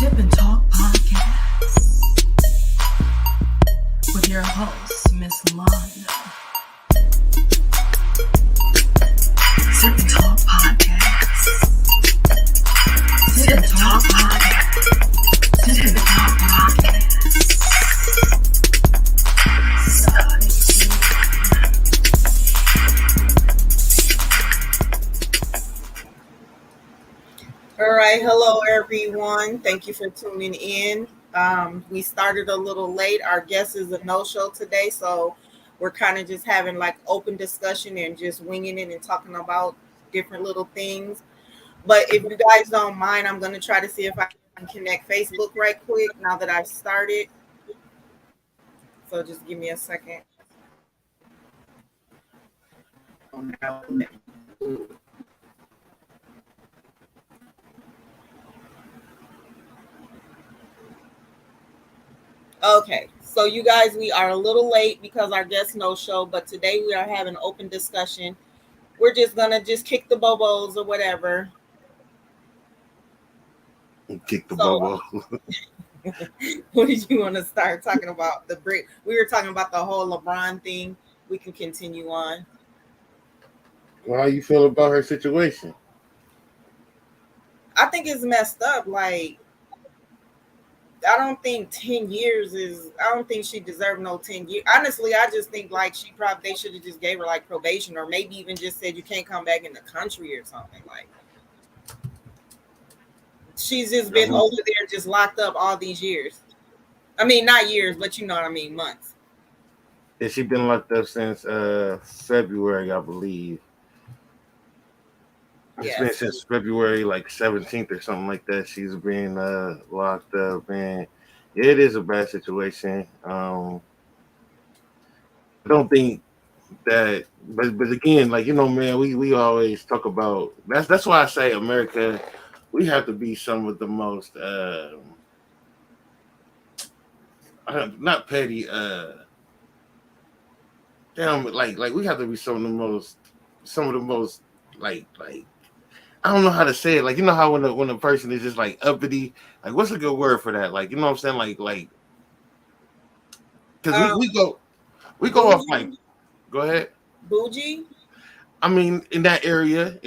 Sip and Talk Podcast with your host, Miss Londa. Sip and Talk Podcast. Sip and Talk Podcast. Sip and Talk Podcast. All right, hello everyone. Thank you for tuning in. We started a little late. Our guest is a no-show today, so we're kind of just having like open discussion and just winging it and talking about different little things. But if you guys don't mind, I'm going to try to see if I can connect Facebook right quick now that I've started. So just give me a second. Okay, so you guys, we are a little late because our guest no show, but today we are having open discussion. We're just gonna just kick the bobos or whatever. Kick the So- bobo. What did you want to start talking about? We were talking about the whole LeBron thing. We can continue on. Well, how you feel about her situation? I think it's messed up. Like, I don't think 10 years is. I don't think she deserved no 10 years. Honestly, I just think like they should have just gave her like probation, or maybe even just said you can't come back in the country or something. Like, she's just been over there, just locked up all these years. I mean, not years, but you know what I mean, months. Has she been locked up since February, I believe? It's been since February, like 17th or something like that. She's been locked up, and it is a bad situation. I don't think that, but again, like, you know, man, we always talk about that's why I say America, we have to be some of the most not petty, like we have to be some of the most like I don't know how to say it. Like, you know how when a person is just like uppity, like what's a good word for that? Like, you know what I'm saying? Like, because we go off like, go ahead. Bougie. I mean, in that area,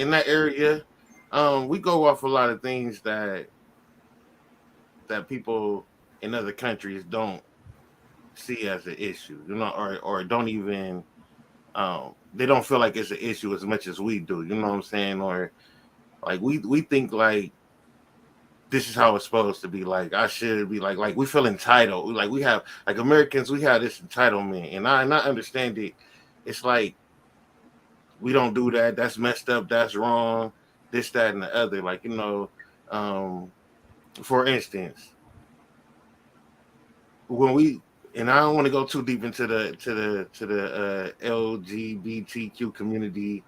we go off a lot of things that people in other countries don't see as an issue, you know, or don't even they don't feel like it's an issue as much as we do. You know what I'm saying? Or like we think like this is how it's supposed to be. Like I should be like we feel entitled. Like we have like Americans, we have this entitlement, and I understand it. It's like we don't do that. That's messed up. That's wrong. This, that, and the other. Like, you know, for instance, when we and I don't want to go too deep into the LGBTQ community.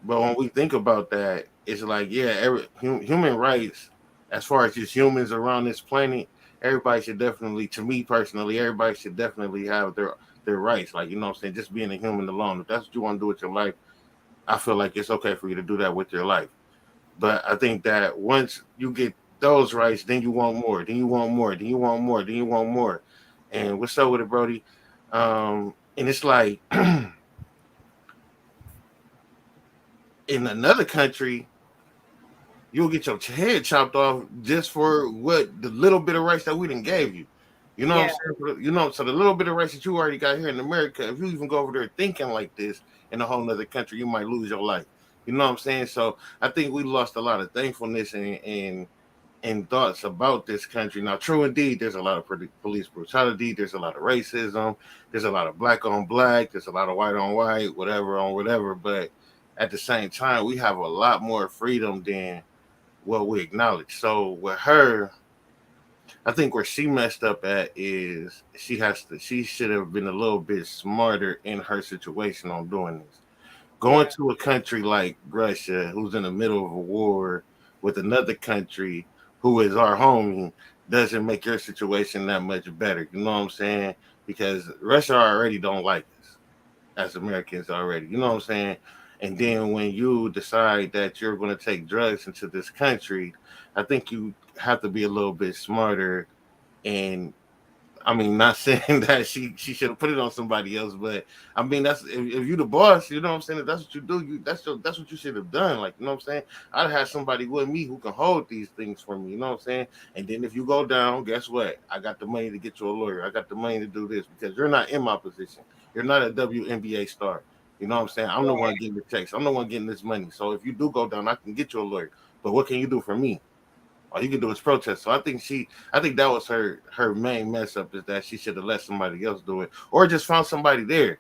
But when we think about that, it's like, yeah, human rights, as far as just humans around this planet, everybody should definitely, to me personally, everybody should definitely have their rights. Like, you know what I'm saying? Just being a human alone. If that's what you want to do with your life, I feel like it's okay for you to do that with your life. But I think that once you get those rights, then you want more, then you want more, then you want more, then you want more. And what's up with it, Brody? And it's like, in another country, you'll get your head chopped off just for what the little bit of rights that we done gave you. You know what I'm saying? You know, so the little bit of rights that you already got here in America, if you even go over there thinking like this in a whole nother country, you might lose your life. You know what I'm saying? So I think we lost a lot of thankfulness and thoughts about this country. Now, true indeed, there's a lot of police brutality. There's a lot of racism. There's a lot of black on black. There's a lot of white on white, whatever on whatever. But at the same time, we have a lot more freedom than what we acknowledge. So with her, I think where she messed up at is she should have been a little bit smarter in her situation on doing this. Going to a country like Russia, who's in the middle of a war with another country who is our homie, doesn't make your situation that much better. You know what I'm saying? Because Russia already don't like us as Americans already. You know what I'm saying? And then when you decide that you're going to take drugs into this country, I think you have to be a little bit smarter. And I mean, not saying that she should have put it on somebody else, but I mean, that's if you the boss, you know what I'm saying. If that's what you do. That's what you should have done. Like, you know what I'm saying. I'd have somebody with me who can hold these things for me. You know what I'm saying. And then if you go down, guess what? I got the money to get you a lawyer. I got the money to do this because you're not in my position. You're not a WNBA star. You know what I'm saying. I'm the one getting the checks. I'm the one getting this money. So if you do go down, I can get you a lawyer. But what can you do for me? All you can do is protest. So I think that was her main mess up is that she should have let somebody else do it, or just found somebody there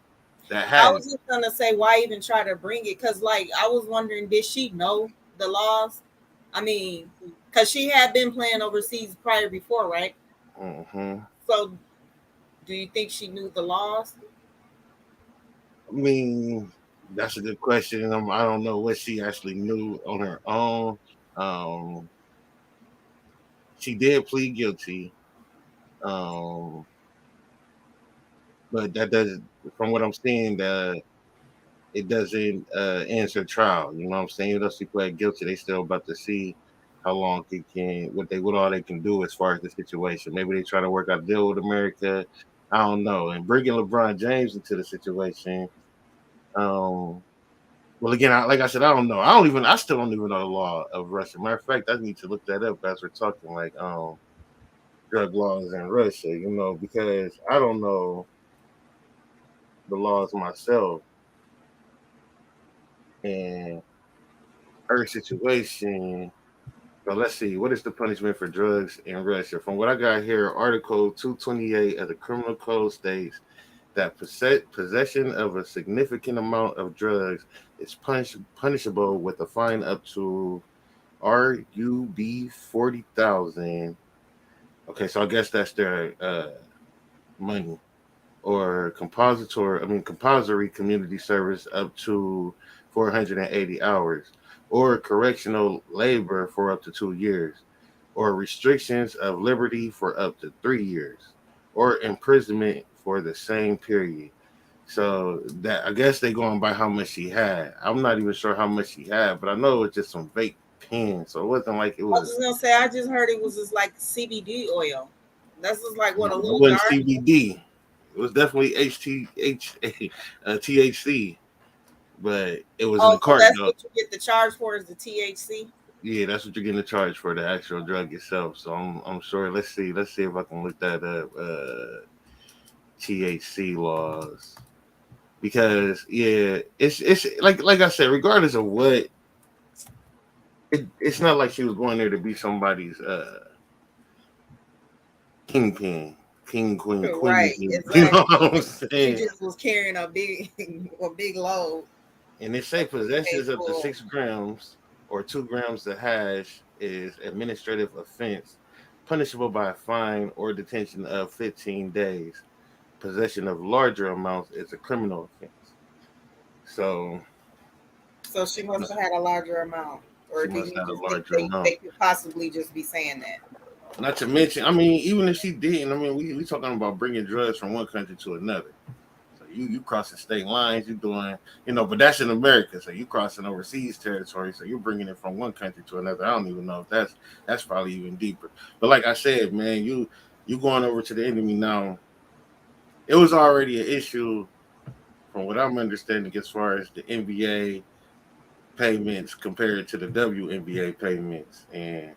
that had. I was just gonna say, why even try to bring it? Because like I was wondering, did she know the laws? I mean, because she had been playing overseas prior before, right? Mm-hmm. So, do you think she knew the laws? I mean, that's a good question. I don't know what she actually knew on her own. Um, she did plead guilty. Um, but that doesn't, from what I'm seeing, that it doesn't answer trial. You know what I'm saying? Even though she pled guilty, they still about to see how long it can, what all they can do as far as the situation. Maybe they try to work out a deal with America. I don't know. And bringing LeBron James into the situation. Well, again, like I said, I don't know. I still don't even know the law of Russia. Matter of fact, I need to look that up as we're talking, like drug laws in Russia. You know, because I don't know the laws myself. And her situation. So let's see. What is the punishment for drugs in Russia? From what I got here, Article 228 of the Criminal Code states that possession of a significant amount of drugs is punishable with a fine up to RUB 40,000. Okay, so I guess that's their money. Or compulsory community service up to 480 hours, or correctional labor for up to 2 years, or restrictions of liberty for up to 3 years, or imprisonment for the same period. So that I guess they going by how much she had. I'm not even sure how much she had, but I know it was just some vape pen. So it wasn't like it I was was. just gonna say, I just heard it was just like CBD oil. That's just like what a It little wasn't jar. CBD. It was definitely THC, but it was in Oh, the so carton that's though. what you get the charge for is the THC. Yeah, that's what you're getting charged for, the actual drug itself. So I'm sure. Let's see if I can look that up. THC laws, because yeah, it's like I said, regardless of what, it's not like she was going there to be somebody's kingpin, king, queen, queen. Right, You know exactly. what I'm She saying? just was carrying a big a big load. And they say Okay, possessions up to cool. 6 grams or 2 grams of hash is administrative offense, punishable by a fine or detention of 15 days. Possession of larger amounts is a criminal offense. So So she must have had a larger amount, or she do must you have a just think larger amount. they could possibly just be saying that? Not to mention, I mean, even if she didn't, I mean, we talking about bringing drugs from one country to another. So you crossing state lines, you doing, but that's in America. So you crossing overseas territory. So you're bringing it from one country to another. I don't even know if that's probably even deeper. But like I said, man, you going over to the enemy now. It was already an issue from what I'm understanding as far as the NBA payments compared to the WNBA payments. And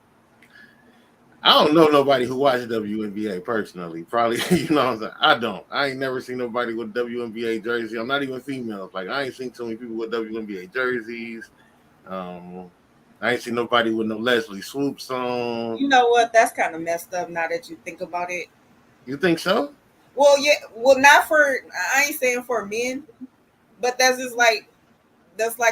I don't know nobody who watches WNBA personally. Probably, what I'm saying? I don't. I ain't never seen nobody with WNBA jersey. I'm not even females. Like I ain't seen too many people with WNBA jerseys. Um, I ain't seen nobody with no Leslie Swoops on. You know what? That's kind of messed up now that you think about it. You think so? Well, yeah. Well, not for. I ain't saying for men, but that's like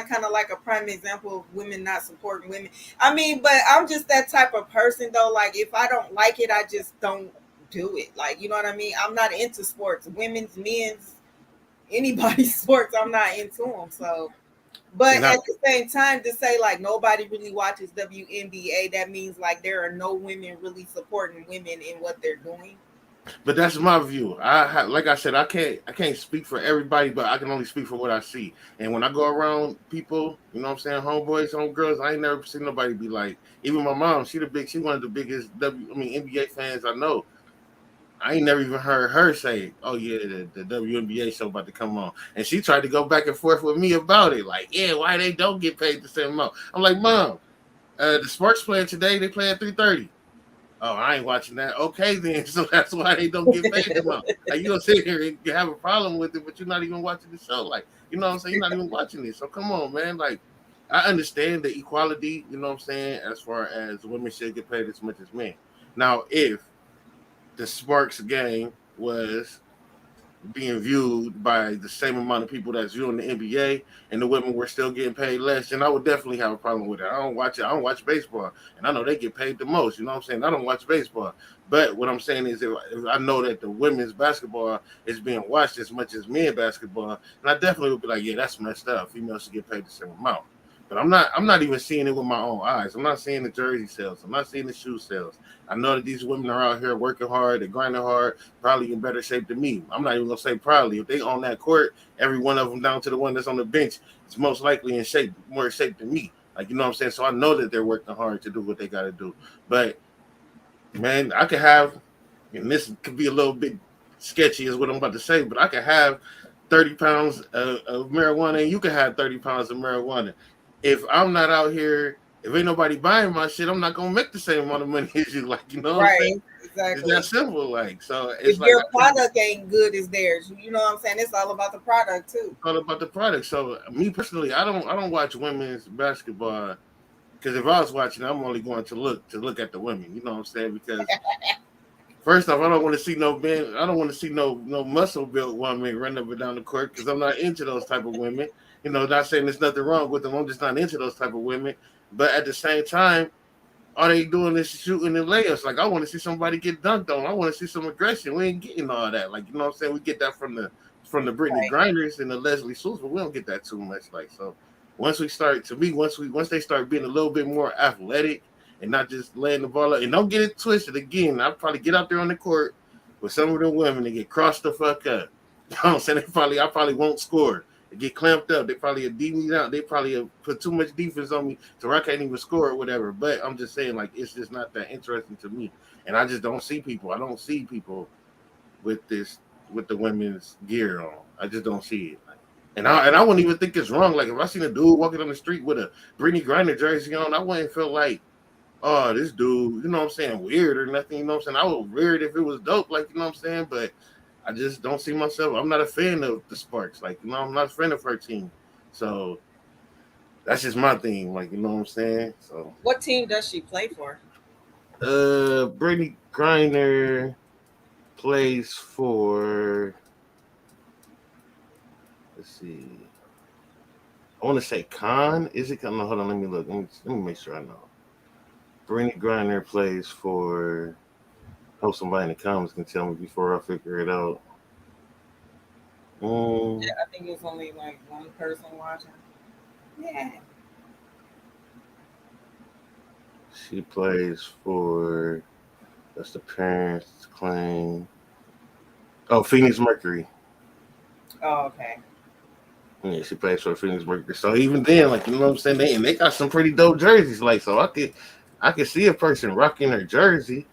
kind of like a prime example of women not supporting women. I mean, but I'm just that type of person though. Like if I don't like it, I just don't do it. Like you know what I mean? I'm not into sports, women's, men's, anybody's sports. I'm not into them. So, but And at the same time, to say like nobody really watches WNBA, that means like there are no women really supporting women in what they're doing. But that's my view. Like I said, I can't speak for everybody, but I can only speak for what I see. And when I go around people, you know what I'm saying, homeboys, homegirls, I ain't never seen nobody be like. Even my mom, she one of the biggest NBA fans I know. I ain't never even heard her say, "Oh yeah, the WNBA show about to come on," and she tried to go back and forth with me about it. Like, yeah, why they don't get paid the same amount? I'm like, Mom, the Sparks playing today. They play at 3:30. Oh, I ain't watching that. Okay, then. So that's why they don't get paid the amount. Like, you don't sit here and you have a problem with it, but you're not even watching the show. Like, you know what I'm saying? You're not even watching it. So come on, man. Like, I understand the equality, you know what I'm saying, as far as women should get paid as much as men. Now, if the Sparks game was being viewed by the same amount of people that's viewing the NBA, and the women were still getting paid less, then I would definitely have a problem with it. I don't watch it. I don't watch baseball, and I know they get paid the most. You know what I'm saying? I don't watch baseball, but what I'm saying is, if I know that the women's basketball is being watched as much as men basketball, and I definitely would be like, yeah, that's messed up. Females should get paid the same amount. But I'm not even seeing it with my own eyes. I'm not seeing the jersey sales. I'm not seeing the shoe sales. I know that these women are out here working hard, they're grinding hard, probably in better shape than me. I'm not even gonna say probably. If they on that court, every one of them down to the one that's on the bench is most likely in shape, more in shape than me. Like, you know what I'm saying? So I know that they're working hard to do what they gotta do. But man, I could have, and this could be a little bit sketchy is what I'm about to say, but I could have 30 pounds of marijuana and you can have 30 pounds of marijuana. If I'm not out here, if ain't nobody buying my shit, I'm not gonna make the same amount of money as you. Like, you know what I'm Right, saying? It's exactly. that simple. Like, so it's If like your product ain't good as theirs, you know what I'm saying? It's all about the product too. all about the product. So me personally, I don't watch women's basketball because if I was watching, I'm only going to look at the women. You know what I'm saying? Because first off, I don't want to see no man. I don't want to see no muscle built woman run up and down the court because I'm not into those type of women. You know, not saying there's nothing wrong with them. I'm just not into those type of women. But at the same time, all they doing is shooting and layups. Like, I want to see somebody get dunked on. I want to see some aggression. We ain't getting all that. Like, you know what I'm saying? We get that from the Brittney Right. Griners and the Leslie Suits, but we don't get that too much. Like, so once we start to me, once they start being a little bit more athletic and not just laying the ball up, and don't get it twisted again. I'll probably get out there on the court with some of the women and get crossed the fuck up. You know what I'm saying? I probably won't score. They get clamped up. They probably have D me out. They probably have put too much defense on me so I can't even score or whatever. But I'm just saying, like, it's just not that interesting to me. And I just don't see people. I don't see people with with the women's gear on. I just don't see it. And I wouldn't even think it's wrong. Like, if I seen a dude walking on the street with a Brittney Griner jersey on, I wouldn't feel like, oh, this dude, you know what I'm saying, weird or nothing. You know what I'm saying? I would weird if it was dope, like, you know what I'm saying? But I just don't see myself. I'm not a fan of the Sparks. Like, I'm not a fan of her team. So that's just my thing. Like, you know what I'm saying? So What team does she play for? Brittney Griner plays for, let's see. I want to say Khan. Is it? No, hold on. Let me look. Let me make sure I know. Brittney Griner plays for. Hope somebody in the comments can tell me before I figure it out. Yeah, Um, I think it's only like one person watching. Yeah. she plays for. That's the parents' claim. Oh, Phoenix Mercury. Oh, okay. Yeah, she plays for Phoenix Mercury. So even then, like, you know what I'm saying, they got some pretty dope jerseys. Like, so I could see a person rocking her jersey.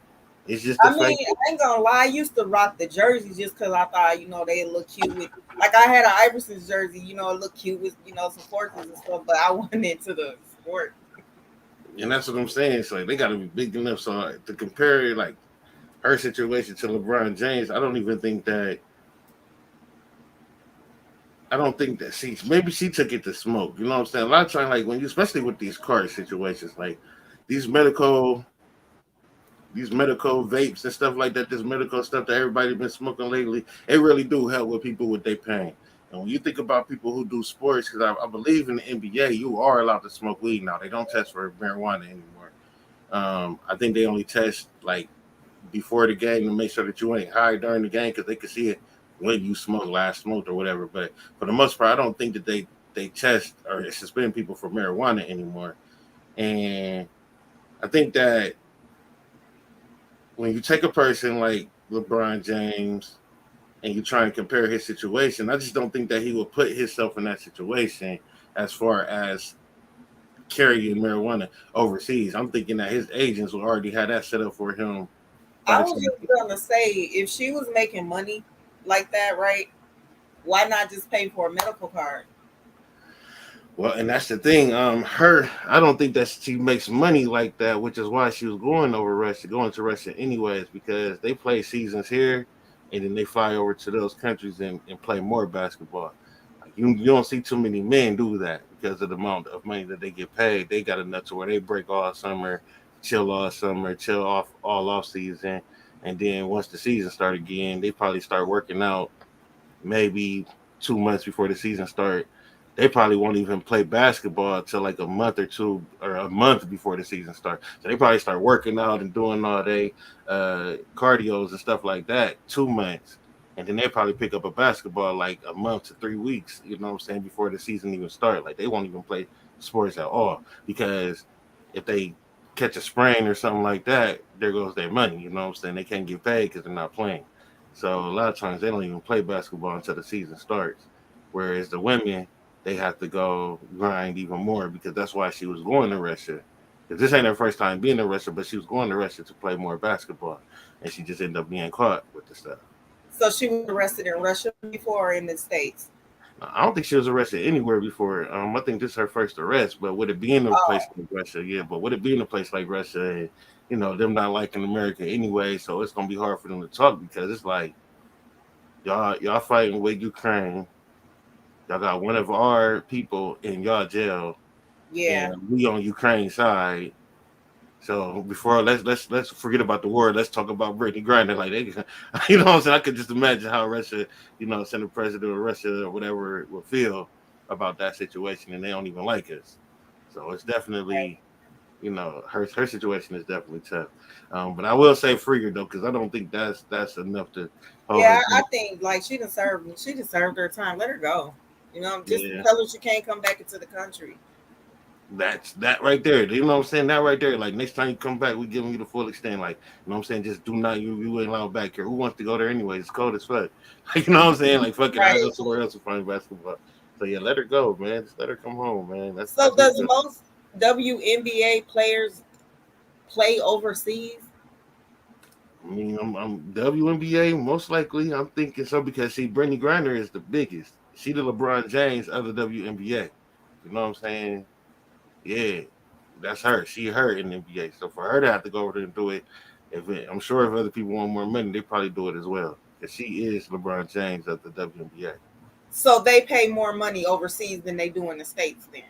It's just the I fact mean, I ain't gonna lie. I used to rock the jerseys just because I thought, they look cute with. Like I had an Iverson's jersey, it looked cute with, some forces and stuff. But I wasn't into the sport. and that's what I'm saying. It's like they got to be big enough. So to compare like her situation to LeBron James, I don't think that she took it to smoke. You know what I'm saying? A lot of times, like when you, especially with these car situations, like these medical these medical vapes and stuff like that, this medical stuff that everybody's been smoking lately, it really do help with people with their pain. And when you think about people who do sports, because I believe in the NBA, you are allowed to smoke weed now. They don't test for marijuana anymore. I think they only test like before the game to make sure that you ain't high during the game because they can see it when you last smoked or whatever. But for the most part, I don't think that they test or suspend people for marijuana anymore. And I think that when you take a person like LeBron James and you try and compare his situation, I just don't think that he would put himself in that situation as far as carrying marijuana overseas. I'm thinking that his agents will already have that set up for him by I the was time. just gonna say, if she was making money like that, right? Why not just pay for a medical card? Well, and that's the thing. I don't think that she makes money like that, which is why she was going to Russia anyways, because they play seasons here, and then they fly over to those countries and play more basketball. Like you don't see too many men do that because of the amount of money that they get paid. They got enough to where they break all summer, chill off all off season, and then once the season start again, they probably start working out maybe 2 months before the season start. They probably won't even play basketball until like a month or two or a month before the season starts. So they probably start working out and doing all day cardios and stuff like that 2 months. And then they probably pick up a basketball like a month to 3 weeks, you know what I'm saying, before the season even start. Like they won't even play sports at all because if they catch a sprain or something like that, there goes their money, you know what I'm saying? They can't get paid because they're not playing. So a lot of times they don't even play basketball until the season starts. Whereas the women, they have to go grind even more because that's why she was going to Russia. Because this ain't her first time being in Russia, but she was going to Russia to play more basketball, and she just ended up being caught with the stuff. So she was arrested in Russia before or in the States? I don't think she was arrested anywhere before. I think this is her first arrest. But would it be in a place Oh, like Russia? Yeah, but would it be in a place like Russia? And them not liking America anyway, so it's gonna be hard for them to talk because it's like y'all fighting with Ukraine. Y'all got one of our people in y'all jail, yeah. and we on Ukraine side. So before let's forget about the war. Let's talk about Brittney Griner. Like they, you know what I'm saying. I could just imagine how Russia, send the president of Russia or whatever would feel about that situation, and they don't even like us. So it's definitely, her situation is definitely tough. But I will say free her though, because I don't think that's enough to hold her Yeah, I down. think like she deserved her time. Let her go. Just Yeah. tell her she can't come back into the country. That's that right there. You know what I'm saying? That right there. Like next time you come back, we giving you the full extent. Like, you know what I'm saying? Just do not you ain't allowed back here. Who wants to go there anyway? It's cold as fuck. Like, you know what I'm saying? Like fuck it, I'll go Right. somewhere else to find basketball. So yeah, let her go, man. Just let her come home, man. So That's her does good. most WNBA players play overseas? I mean, I'm WNBA most likely. I'm thinking so because see, Brittney Griner is the biggest. She the LeBron James of the WNBA. You know what I'm saying? Yeah, that's her. She her in the NBA. So for her to have to go over there and do it, I'm sure if other people want more money, they probably do it as well. Because she is LeBron James of the WNBA. So they pay more money overseas than they do in the States then.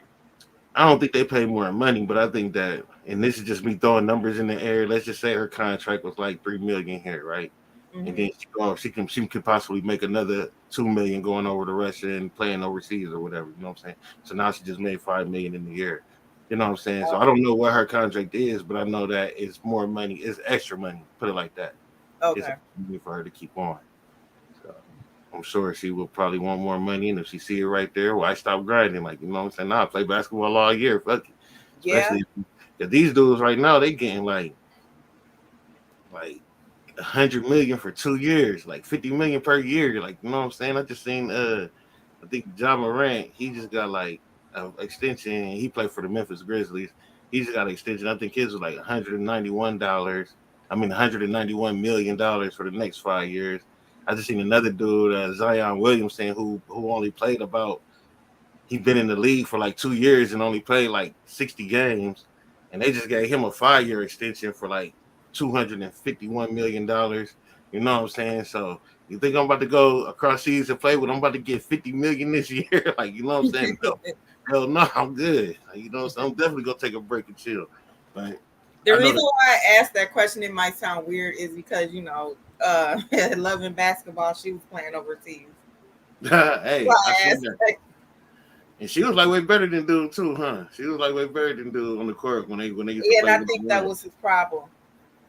I don't think they pay more money, but I think that, and this is just me throwing numbers in the air. Let's just say her contract was like 3 million here, right? And Hmm. then she could possibly make another 2 million going over to Russia and playing overseas or whatever. You know what I'm saying? So now she just made 5 million in the year. You know what I'm saying? So I Oh, don't know what her contract is, but I know that it's more money, it's extra money. Put it like that. It's okay. extra money for her to keep on. So I'm sure she will probably want more money, and if she see it right there, why stop grinding? Like you know what I'm saying? Nah, I play basketball all year. Fuck it. Yeah. Especially if these dudes right now they getting like 100 million for 2 years, like 50 million per year. Like, you know what I'm saying? I just seen I think John Morant, he just got like an extension. He played for the Memphis Grizzlies. He just got an extension. I think his was like $191. I mean $191 million for the next 5 years. I just seen another dude, Zion Williamson, who only played about he been in the league for like 2 years and only played like 60 games, and they just gave him a 5 year extension for like $251 million. You know what I'm saying? So you think I'm about to go across seas and play with? I'm about to get 50 million this year. Like you know what I'm saying? No, hell no, I'm good. Like, you know, so I'm definitely gonna take a break and chill. But The I know reason that. why I asked that question, it might sound weird, is because loving basketball, she was playing overseas. Hey, Why I I seen asked that. that. And she was like way better than dude too, huh? She was like way better than dude on the court when they used to Yeah, and play I with think that the was his problem.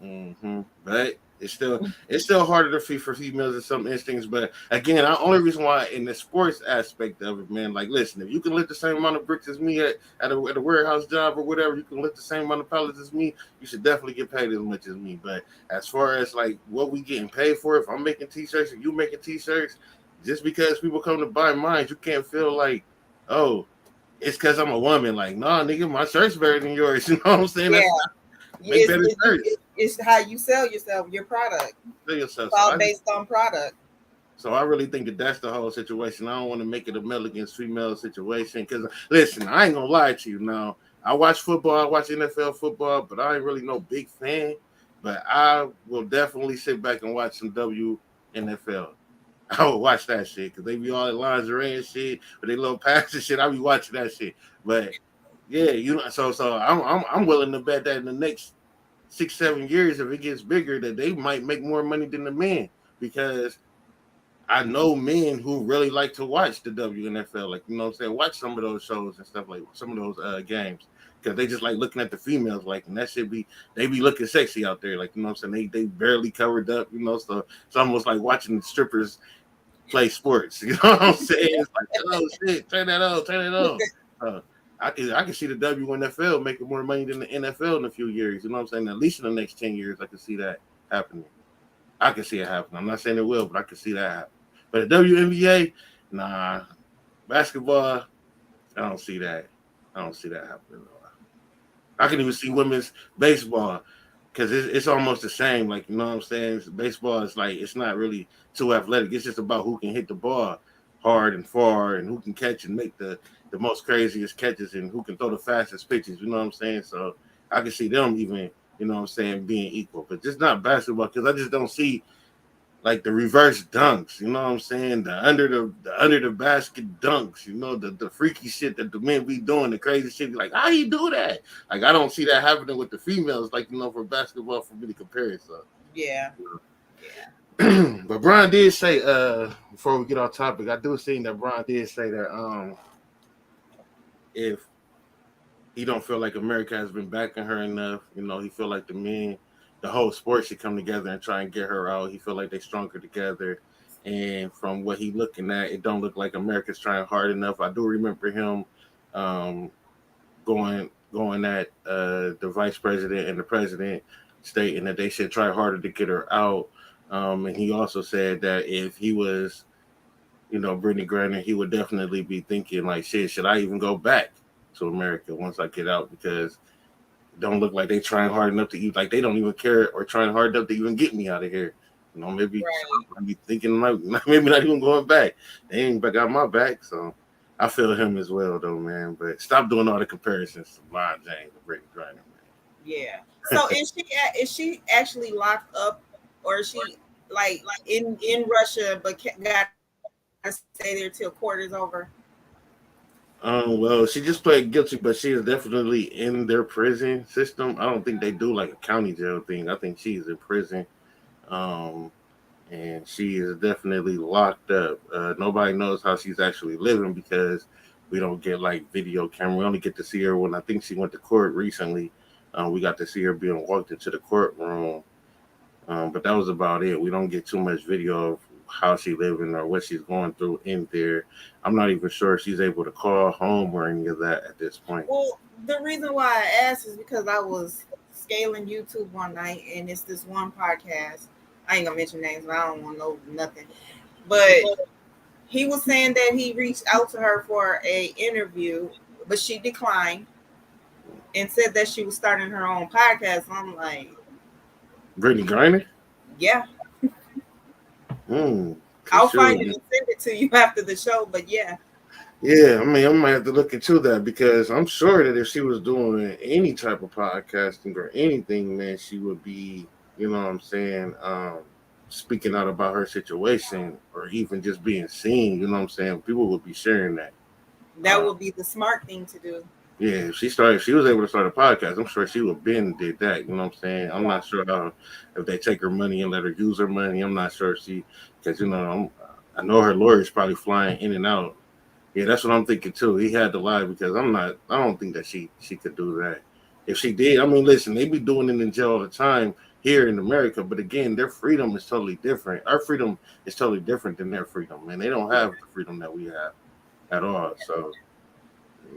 mm-hmm. Right? It's still harder to feed for females in some instincts. But again, the only reason why in the sports aspect of it, man, like listen, if you can lift the same amount of bricks as me at a warehouse job or whatever, you can lift the same amount of pallets as me, you should definitely get paid as much as me. But as far as like what we getting paid for, if I'm making t-shirts and you making t-shirts, just because people come to buy mine, you can't feel like, oh, it's because I'm a woman. Like, nah, nigga, my shirt's better than yours. You know what I'm saying? Yeah. Make better shirts. It's how you sell yourself, your product. Sell yourself. It's all based on product. So I really think that that's the whole situation. I don't want to make it a male against female situation. Because listen, I ain't gonna lie to you. Now I watch football, I watch NFL football, but I ain't really no big fan. But I will definitely sit back and watch some WNFL. I would watch that shit because they be all in lingerie and shit, with they little passes and shit. I be watching that shit. But yeah, you know, so I'm willing to bet that in the next 6-7 years, if it gets bigger, that they might make more money than the men, because I know men who really like to watch the WNFL, like, you know what I'm saying, watch some of those shows and stuff, like some of those games, because they just like looking at the females, like, and that shit they be looking sexy out there, like, you know what I'm saying, they barely covered up, you know, so it's almost like watching the strippers play sports, you know what I'm saying? It's like, oh shit, turn that on. I can see the WNFL making more money than the NFL in a few years. You know what I'm saying? At least in the next 10 years, I can see that happening. I can see it happen. I'm not saying it will, but I can see that happen. But the WNBA, nah. Basketball, I don't see that. I don't see that happening. I can even see women's baseball, because it's almost the same. Like, you know what I'm saying? Baseball is like, it's not really too athletic. It's just about who can hit the ball hard and far, and who can catch and make the most craziest catches, and who can throw the fastest pitches, you know what I'm saying? So I can see them even, you know what I'm saying, being equal, but just not basketball, because I just don't see like the reverse dunks, you know what I'm saying? The under the basket dunks, you know, the freaky shit that the men be doing, the crazy shit, like, how you do that? Like, I don't see that happening with the females, like, you know, for basketball, for me to compare it. So Yeah. But Brian did say, before we get off topic, I do see that Brian did say that if he don't feel like America has been backing her enough, you know, he feel like the whole sport should come together and try and get her out. He feel like they stronger together. And from what he looking at, it don't look like America's trying hard enough. I do remember him going at the vice president and the president, stating that they should try harder to get her out. And he also said that if he was, you know, Brittney Griner, he would definitely be thinking like, shit, should I even go back to America once I get out? Because it don't look like they trying hard enough to even, like, they don't even care or trying hard enough to even get me out of here. You know, maybe I'd be thinking like, maybe not even going back. They ain't got my back, so I feel him as well, though, man. But stop doing all the comparisons to LeBron James and Brittney Griner, man. Yeah. So is she actually locked up, or is she like in Russia but got to stay there till court is over? Well, she just pled guilty, but she is definitely in their prison system. I don't think they do like a county jail thing. I think she's in prison. And she is definitely locked up. Nobody knows how she's actually living, because we don't get like video camera. We only get to see her when I think she went to court recently. We got to see her being walked into the courtroom. But that was about it. We don't get too much video of how she's living or what she's going through in there. I'm not even sure if she's able to call home or any of that at this point. Well, the reason why I asked is because I was scaling YouTube one night, and it's this one podcast. I ain't gonna mention names, but I don't want to know nothing. But he was saying that he reached out to her for a interview, but she declined and said that she was starting her own podcast. And I'm like, Brittney Griner? Yeah. I'll find it and send it to you after the show, but yeah. Yeah, I mean, I might have to look into that, because I'm sure that if she was doing any type of podcasting or anything, man, she would be, you know what I'm saying, speaking out about her situation, or even just being seen, you know what I'm saying? People would be sharing that. That would be the smart thing to do. Yeah, if she was able to start a podcast, I'm sure she would have been did that, you know what I'm saying? I'm not sure if they take her money and let her use her money. I'm not sure if because, you know, I know her lawyer's probably flying in and out. Yeah, that's what I'm thinking too. He had to lie, because I don't think that she could do that. If she did, I mean, listen, they be doing it in jail all the time, here in America. But again, their freedom is totally different. Our freedom is totally different than their freedom, and they don't have the freedom that we have at all. So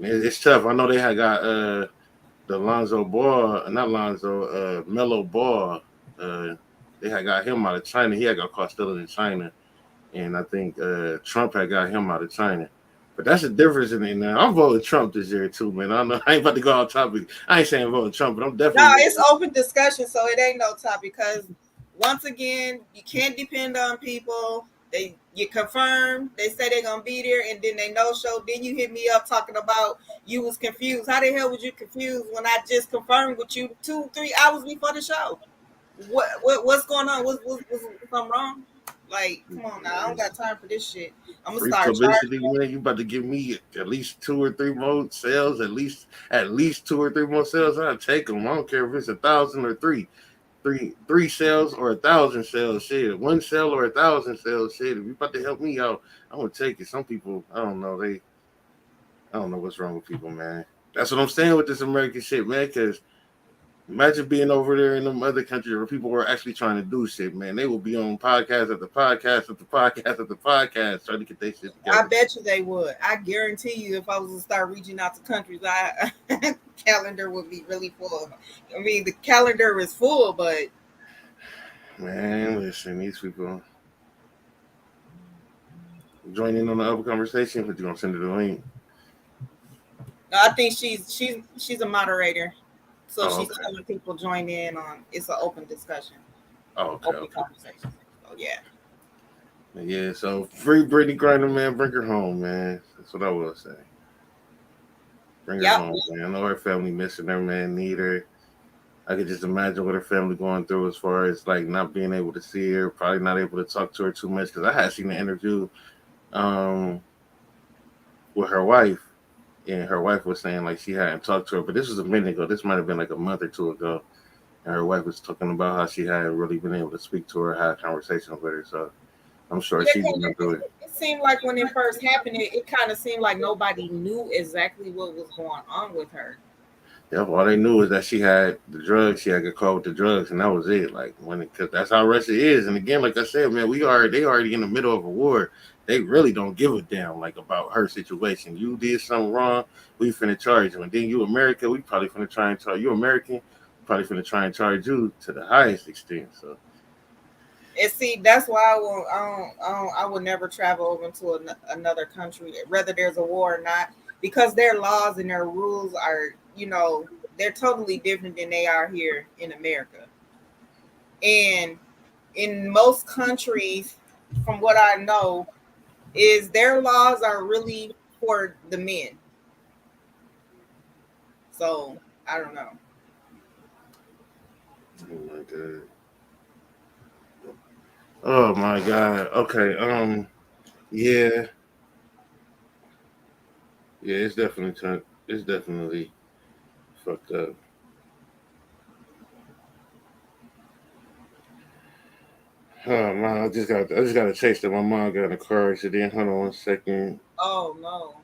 it's tough. I know they had got the Lonzo Ball, not Lonzo, Mellow Ball. They had got him out of China. He had got caught stealing in China, and I think Trump had got him out of China. But that's the difference in it now. I'm voting Trump this year too, man. I know I ain't about to go off topic. I ain't saying voting Trump, but I'm definitely. No, it's open discussion, so it ain't no topic. Because once again, you can't depend on people. You confirm, they say they're gonna be there, and then they no show. Then you hit me up talking about you was confused. How the hell was you confused when I just confirmed with you 2-3 hours before the show? What's going on? Was something wrong? Like, come on now, I don't got time for this shit. I'm gonna Free start publicity, man. You about to give me at least 2 or 3 more sales, at least 2 or 3 more sales. I'll take them. I don't care if it's 1,000 or three sales or 1,000 sales. Shit, 1 sale or 1,000 sales. Shit, if you about to help me out, I'm gonna take it. Some people, I don't know, I don't know what's wrong with people, man. That's what I'm saying with this American shit, man. Because imagine being over there in them other countries where people were actually trying to do shit, man. They will be on podcast after podcast after podcast after podcast trying to get their shit together. I bet you they would. I guarantee you, if I was to start reaching out to countries, calendar would be really full. I mean, the calendar is full, but man, listen, these people join in on the other conversation, but you gonna send it a link. I think she's a moderator. So she's okay. telling people join in on. It's an open discussion. Open conversation. So yeah. Yeah. So free Brittney Griner, man. Bring her home, man. That's what I will say. Bring her home, man. I know her family missing her, man. Need her. I could just imagine what her family going through as far as like not being able to see her, probably not able to talk to her too much. Because I had seen an interview with her wife. And her wife was saying like she hadn't talked to her, but this was a minute ago. This might have been like a month or 2 ago. And her wife was talking about how she hadn't really been able to speak to her, have conversations with her. So I'm sure she's going through it. It seemed like when it first happened, it kind of seemed like nobody knew exactly what was going on with her. Yeah, all they knew was that she had the drugs. She had got caught with the drugs, and that was it. Like because that's how Russia is. And again, like I said, man, they already in the middle of a war. They really don't give a damn like about her situation. You did something wrong, we finna charge you. And then you America, we probably finna try and charge you American, probably finna try and charge you to the highest extent. So and see, that's why I would never travel over to another country, whether there's a war or not, because their laws and their rules are, they're totally different than they are here in America. And in most countries, from what I know, is their laws are really for the men. So I don't know. Oh my god. Okay. Yeah. Yeah, it's definitely fucked up. Oh man, I just got a text that my mom got in a car accident. Hold on 1 second. Oh no.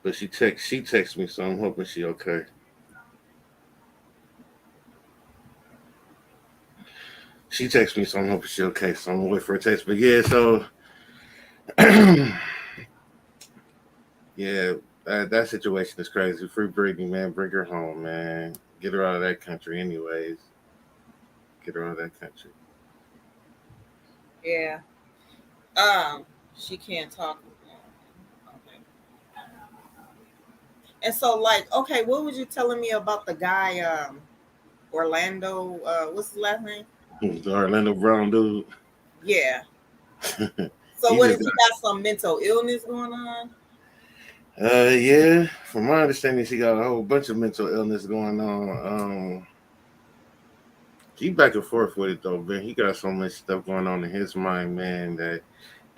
But she texted me, so I'm hoping she okay. She texted me, so I'm hoping she okay. So I'm gonna wait for a text. But yeah, so yeah, that situation is crazy. Free Brittney, man. Bring her home, man. Get her out of that country, anyways. Get her out of that country. Yeah. She can't talk. Okay. And so, like, okay, what was you telling me about the guy, Orlando? What's his last name? The Orlando Brown dude. Yeah. So what is he got some mental illness going on? Yeah. From my understanding, she got a whole bunch of mental illness going on. He back and forth with it though, man. He got so much stuff going on in his mind, man, that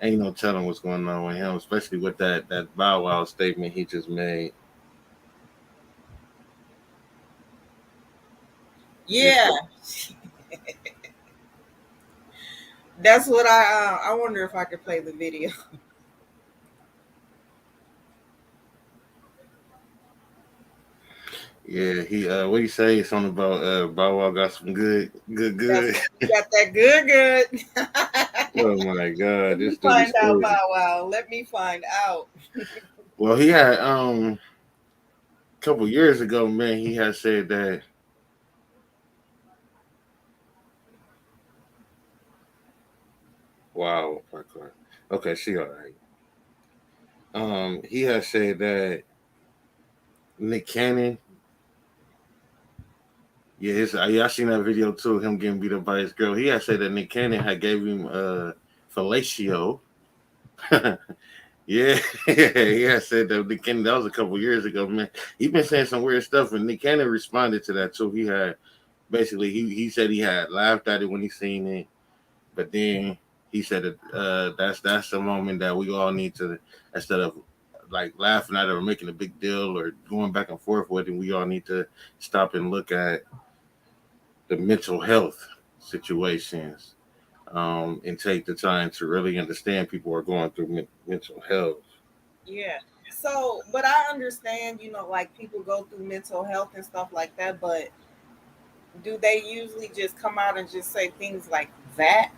ain't no telling what's going on with him, especially with that Bow Wow statement he just made. Yeah. That's what I wonder if I could play the video. Yeah, he what he say? Something about Bow Wow got some That's good. you got that good. Oh my Let god, me this dude is find out, crazy. Bow Wow. Let me find out. Well, he had a couple years ago, man, he had said that wow, parkour. Okay, she all right. He had said that Nick Cannon, yeah, I seen that video too, him getting beat up by his girl. He had said that Nick Cannon had gave him fellatio. Yeah, he had said that Nick Cannon, that was a couple years ago, man. He been saying some weird stuff, and Nick Cannon responded to that too. He had basically he said he had laughed at it when he seen it, but then he said that that's the moment that we all need to, instead of like laughing at it or making a big deal or going back and forth with it, we all need to stop and look at the mental health situations, and take the time to really understand people are going through mental health. Yeah. So, but I understand, like people go through mental health and stuff like that, but do they usually just come out and just say things like that?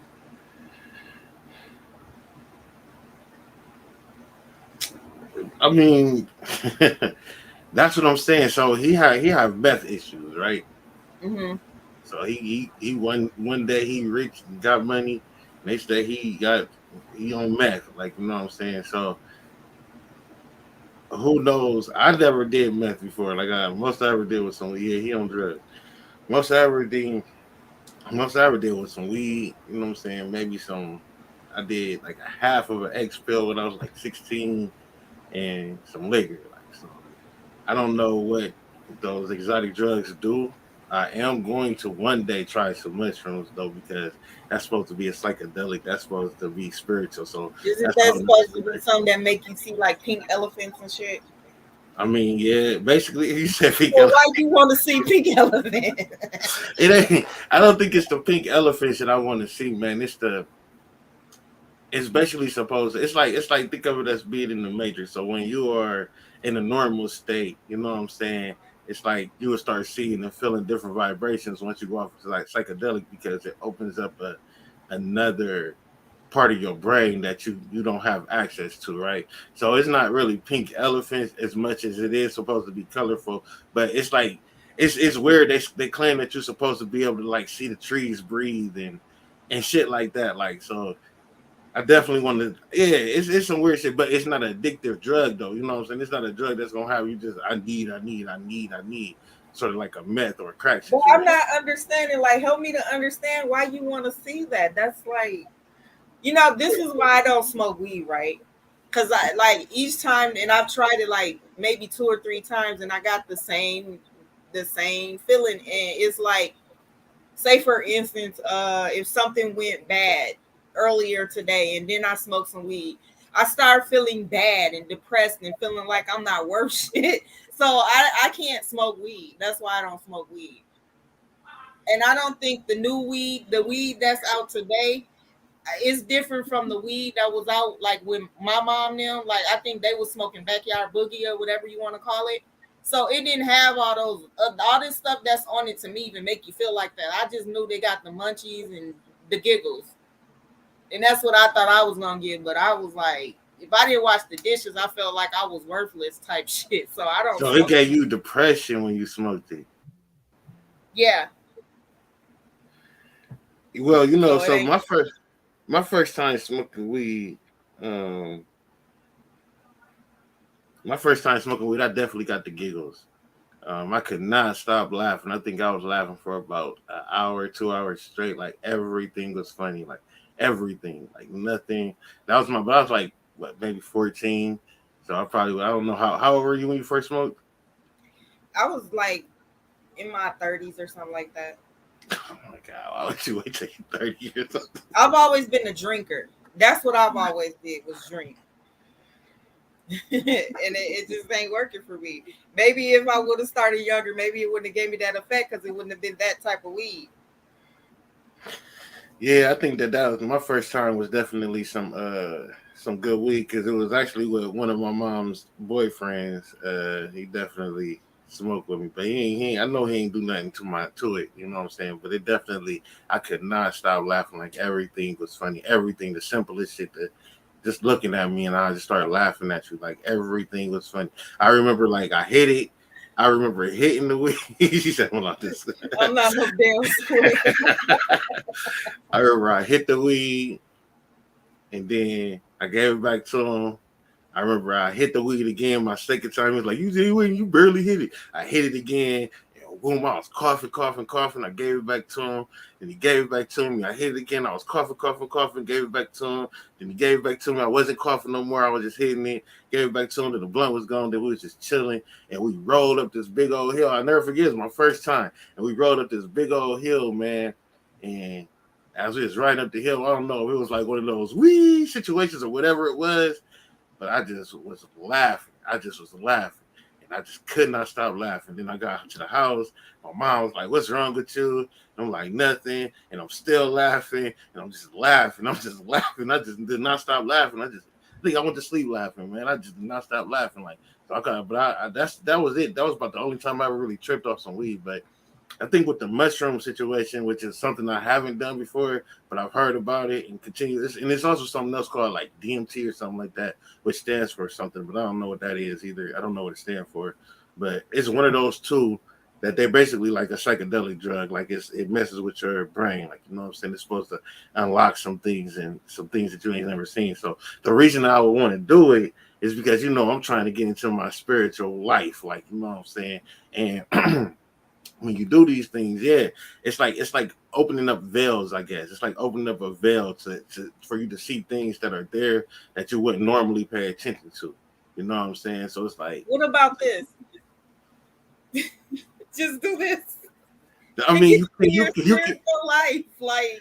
I mean, that's what I'm saying. So he have meth issues, right? Hmm. So he one day he rich and got money, next day he on meth, like you know what I'm saying. So who knows? I never did meth before. Like most I ever did was some he on drugs. Most I ever did most I ever did was some weed. You know what I'm saying? Maybe some. I did like a half of an X pill when I was like 16, and some liquor. Like so, I don't know what those exotic drugs do. I am going to one day try some mushrooms though because that's supposed to be a psychedelic. That's supposed to be spiritual. So Isn't that's that all. supposed to be something that make you see like pink elephants and shit? I mean, yeah. Basically, he said he Well, got. why you want to see pink elephant? It ain't. I don't think it's the pink elephants that I want to see, man. It's basically supposed. It's like think of it as being in the matrix. So when you are in a normal state, you know what I'm saying. It's like you will start seeing and feeling different vibrations once you go off to like psychedelic because it opens up another part of your brain that you don't have access to, right? So it's not really pink elephants as much as it is supposed to be colorful, but it's like it's weird. They claim that you're supposed to be able to like see the trees breathe and shit like that. Like so I definitely want to. Yeah, it's some weird shit, but it's not an addictive drug though. You know what I'm saying? It's not a drug that's gonna have you just I need, sort of like a meth or a crack Well, I'm situation. not understanding. Like, help me to understand why you want to see that. That's like, this is why I don't smoke weed, right? Because I like each time, and I've tried it like maybe 2 or 3 times, and I got the same feeling. And it's like, say for instance, if something went bad earlier today, and then I smoked some weed, I start feeling bad and depressed and feeling like I'm not worth shit. So I can't smoke weed. That's why I don't smoke weed. And I don't think the weed that's out today, is different from the weed that was out like with my mom them. Like I think they was smoking backyard boogie or whatever you want to call it. So it didn't have all those all this stuff that's on it to me even make you feel like that. I just knew they got the munchies and the giggles, and that's what I thought I was gonna get. But I was like, if I didn't wash the dishes, I felt like I was worthless type shit. So I don't So it smoke. gave you depression when you smoked it. Yeah. Well, So it so ain't. my first time smoking weed, um, I definitely got the giggles. I could not stop laughing. I think I was laughing for about an hour, 2 hours straight. Like everything was funny. Like everything. Like nothing. But I was like what, maybe 14. So I don't know how old were you when you first smoked? I was like in my 30s or something like that. Oh my god, why would you wait till you're 30 years old? I've always been a drinker. That's what I've always did was drink. And it just ain't working for me. Maybe if I would have started younger, maybe it wouldn't have gave me that effect because it wouldn't have been that type of weed. Yeah, I think that was my first time was definitely some good weed because it was actually with one of my mom's boyfriends. He definitely smoke with me, but I know he ain't do nothing to it. You know what I'm saying? But it definitely, I could not stop laughing. Like everything was funny. Everything, the simplest shit that just looking at me and I just started laughing at you. Like everything was funny. I remember like I hit it. I remember hitting the weed. She said, "Hold on, this." I'm not no damn squid. I remember I hit the weed, and then I gave it back to him. I remember I hit the weed again my second time. He was like, "You did it, you barely hit it." I hit it again. And boom, I was coughing. I gave it back to him. And he gave it back to me. I hit it again. I was coughing. Gave it back to him. Then he gave it back to me. I wasn't coughing no more. I was just hitting it. Gave it back to him. Then the blunt was gone. Then we was just chilling. And we rolled up this big old hill. I'll never forget. It was my first time. And we rolled up this big old hill, man. And as we was riding up the hill, I don't know if it was like one of those wee situations or whatever it was. But I just was laughing. And I just could not stop laughing. Then I got to the house. My mom was like, "What's wrong with you?" And I'm like, "Nothing." And I'm still laughing. And I'm just laughing. I just did not stop laughing. I think I went to sleep laughing, man. I just did not stop laughing. Like, so that was it. That was about the only time I ever really tripped off some weed. But I think with the mushroom situation, which is something I haven't done before, but I've heard about it and continue this, and it's also something else called like DMT or something like that, which stands for something, but I don't know what that is either. I don't know what it stands for, but it's one of those two that they're basically like a psychedelic drug. Like it messes with your brain, like, you know what I'm saying? It's supposed to unlock some things and some things that you ain't never seen. So the reason I would want to do it is because, you know, I'm trying to get into my spiritual life, like, you know what I'm saying? And when you do these things, yeah, it's like opening up veils, I guess. It's like opening up a veil to for you to see things that are there that you wouldn't normally pay attention to. You know what I'm saying? So it's like, What about this? Just do this. I mean, you can life, like.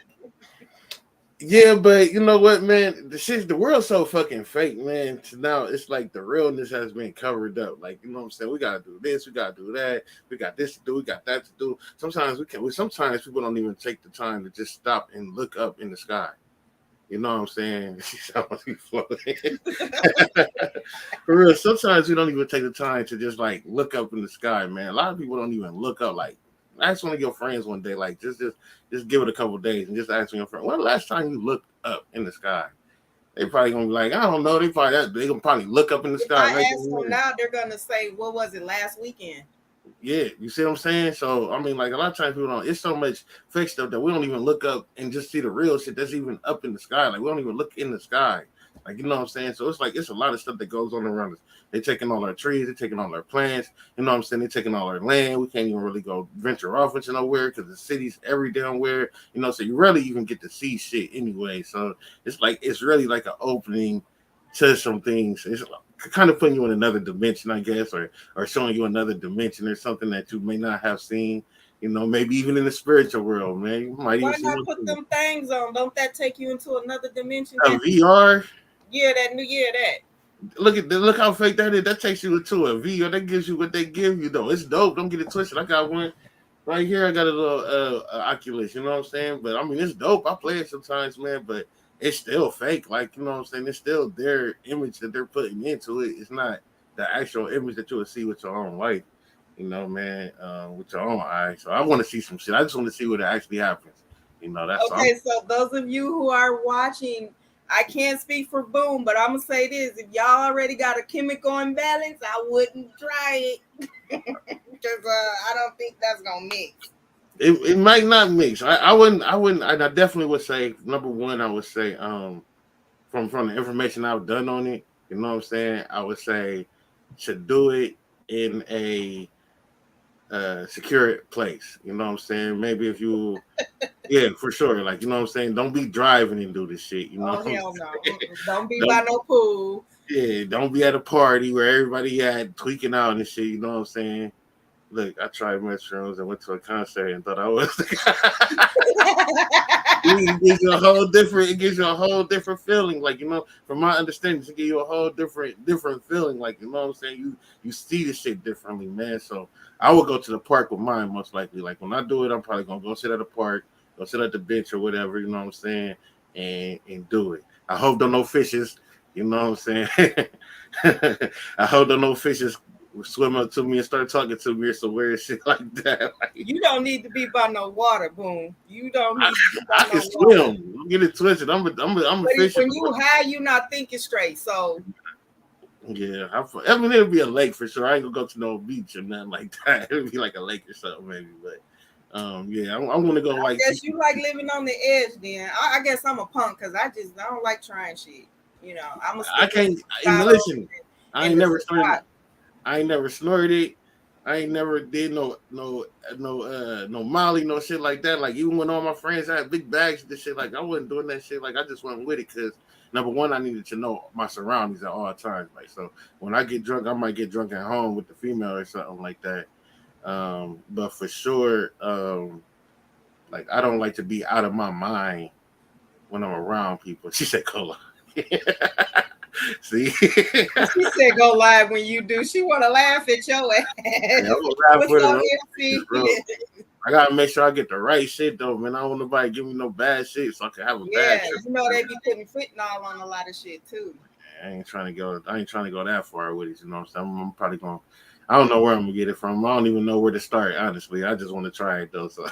Yeah, but you know what, man? The world's so fucking fake, man. So now it's like the realness has been covered up. Like, you know what I'm saying? We gotta do this, we gotta do that, we got this to do, we got that to do. Sometimes sometimes people don't even take the time to just stop and look up in the sky. You know what I'm saying? For real, sometimes we don't even take the time to just like look up in the sky, man. A lot of people don't even look up. Like, ask one of your friends one day, like just give it a couple of days and just ask your friend, when the last time you looked up in the sky? They probably gonna be like, I don't know. They gonna probably look up in the sky. If I ask them now, they're gonna say, what was it, last weekend? Yeah, you see what I'm saying? So I mean, like a lot of times people don't. It's so much fake stuff that we don't even look up and just see the real shit that's even up in the sky. Like we don't even look in the sky. Like, you know what I'm saying? So it's like it's a lot of stuff that goes on around us. They're taking all our trees, they're taking all our plants. You know what I'm saying? They're taking all our land. We can't even really go venture off into nowhere because the city's every damn where. You know, so you rarely even get to see shit anyway. So it's really like an opening to some things. It's kind of putting you in another dimension, I guess, or showing you another dimension or something that you may not have seen. You know, maybe even in the spiritual world, man. You might Why even not put them things on? Don't that take you into another dimension? A VR. Yeah, that. Look how fake that is. That takes you into a VR. That gives you what they give you, though. It's dope. Don't get it twisted. I got one right here. I got a little Oculus. You know what I'm saying? But I mean, it's dope. I play it sometimes, man. But it's still fake. Like, you know what I'm saying? It's still their image that they're putting into it. It's not the actual image that you would see with your own life. You know, man, with your own eyes. So I want to see some shit. I just want to see what actually happens. You know, that's okay. So those of you who are watching, I can't speak for Boom, but I'm gonna say this: if y'all already got a chemical imbalance, I wouldn't try it because I don't think that's gonna mix. It might not mix. I wouldn't. I definitely would say number one. I would say from the information I've done on it. You know what I'm saying? I would say to do it in a secure place. You know what I'm saying? Maybe if you, yeah, for sure. Like, you know what I'm saying? Don't be driving and do this shit. You know? Oh hell no! Don't be by no pool. Yeah, don't be at a party where everybody had tweaking out and shit. You know what I'm saying? Look, I tried mushrooms and went to a concert and thought I was the guy. It gives you a whole different feeling. Like, you know, from my understanding, it gives you a whole different feeling. Like, you know what I'm saying? You see the shit differently, man. So I would go to the park with mine most likely. Like, when I do it, I'm probably gonna go sit at the park, go sit at the bench or whatever, you know what I'm saying, and do it. I hope there are no fishes, you know what I'm saying? I hope there are no fishes swim up to me and start talking to me or some weird shit like that. Like, You don't need to be by no water, boom. You don't need to be by I no can water. swim. Don't get it twisted. I'm a fisher. When you high, you not thinking straight. So yeah, I mean it'll be a lake for sure. I ain't gonna go to no beach or nothing like that. It'll be like a lake or something maybe. But yeah, I'm gonna go I like. guess you like living on the edge. Then I guess I'm a punk because I don't like trying shit. You know, I'm a. I can't. Listen, I ain't never snorted. I ain't never snorted. I ain't never did no Molly, no shit like that. Like even when all my friends had big bags and shit, like I wasn't doing that shit. Like I just went with it because number one, I needed to know my surroundings at all times. Like so, when I get drunk, I might get drunk at home with the female or something like that. But for sure, like I don't like to be out of my mind when I'm around people. She said, "Cola." See, she said go live when you do. She want to laugh at your ass. Yeah, I gotta make sure I get the right shit though, man. I don't want nobody give me no bad shit, so I can have a bad trip. You know they be putting fentanyl on a lot of shit too. I ain't trying to go that far with it. You know what I'm saying? I'm probably going. I don't know where I'm gonna get it from. I don't even know where to start. Honestly, I just want to try it though. So,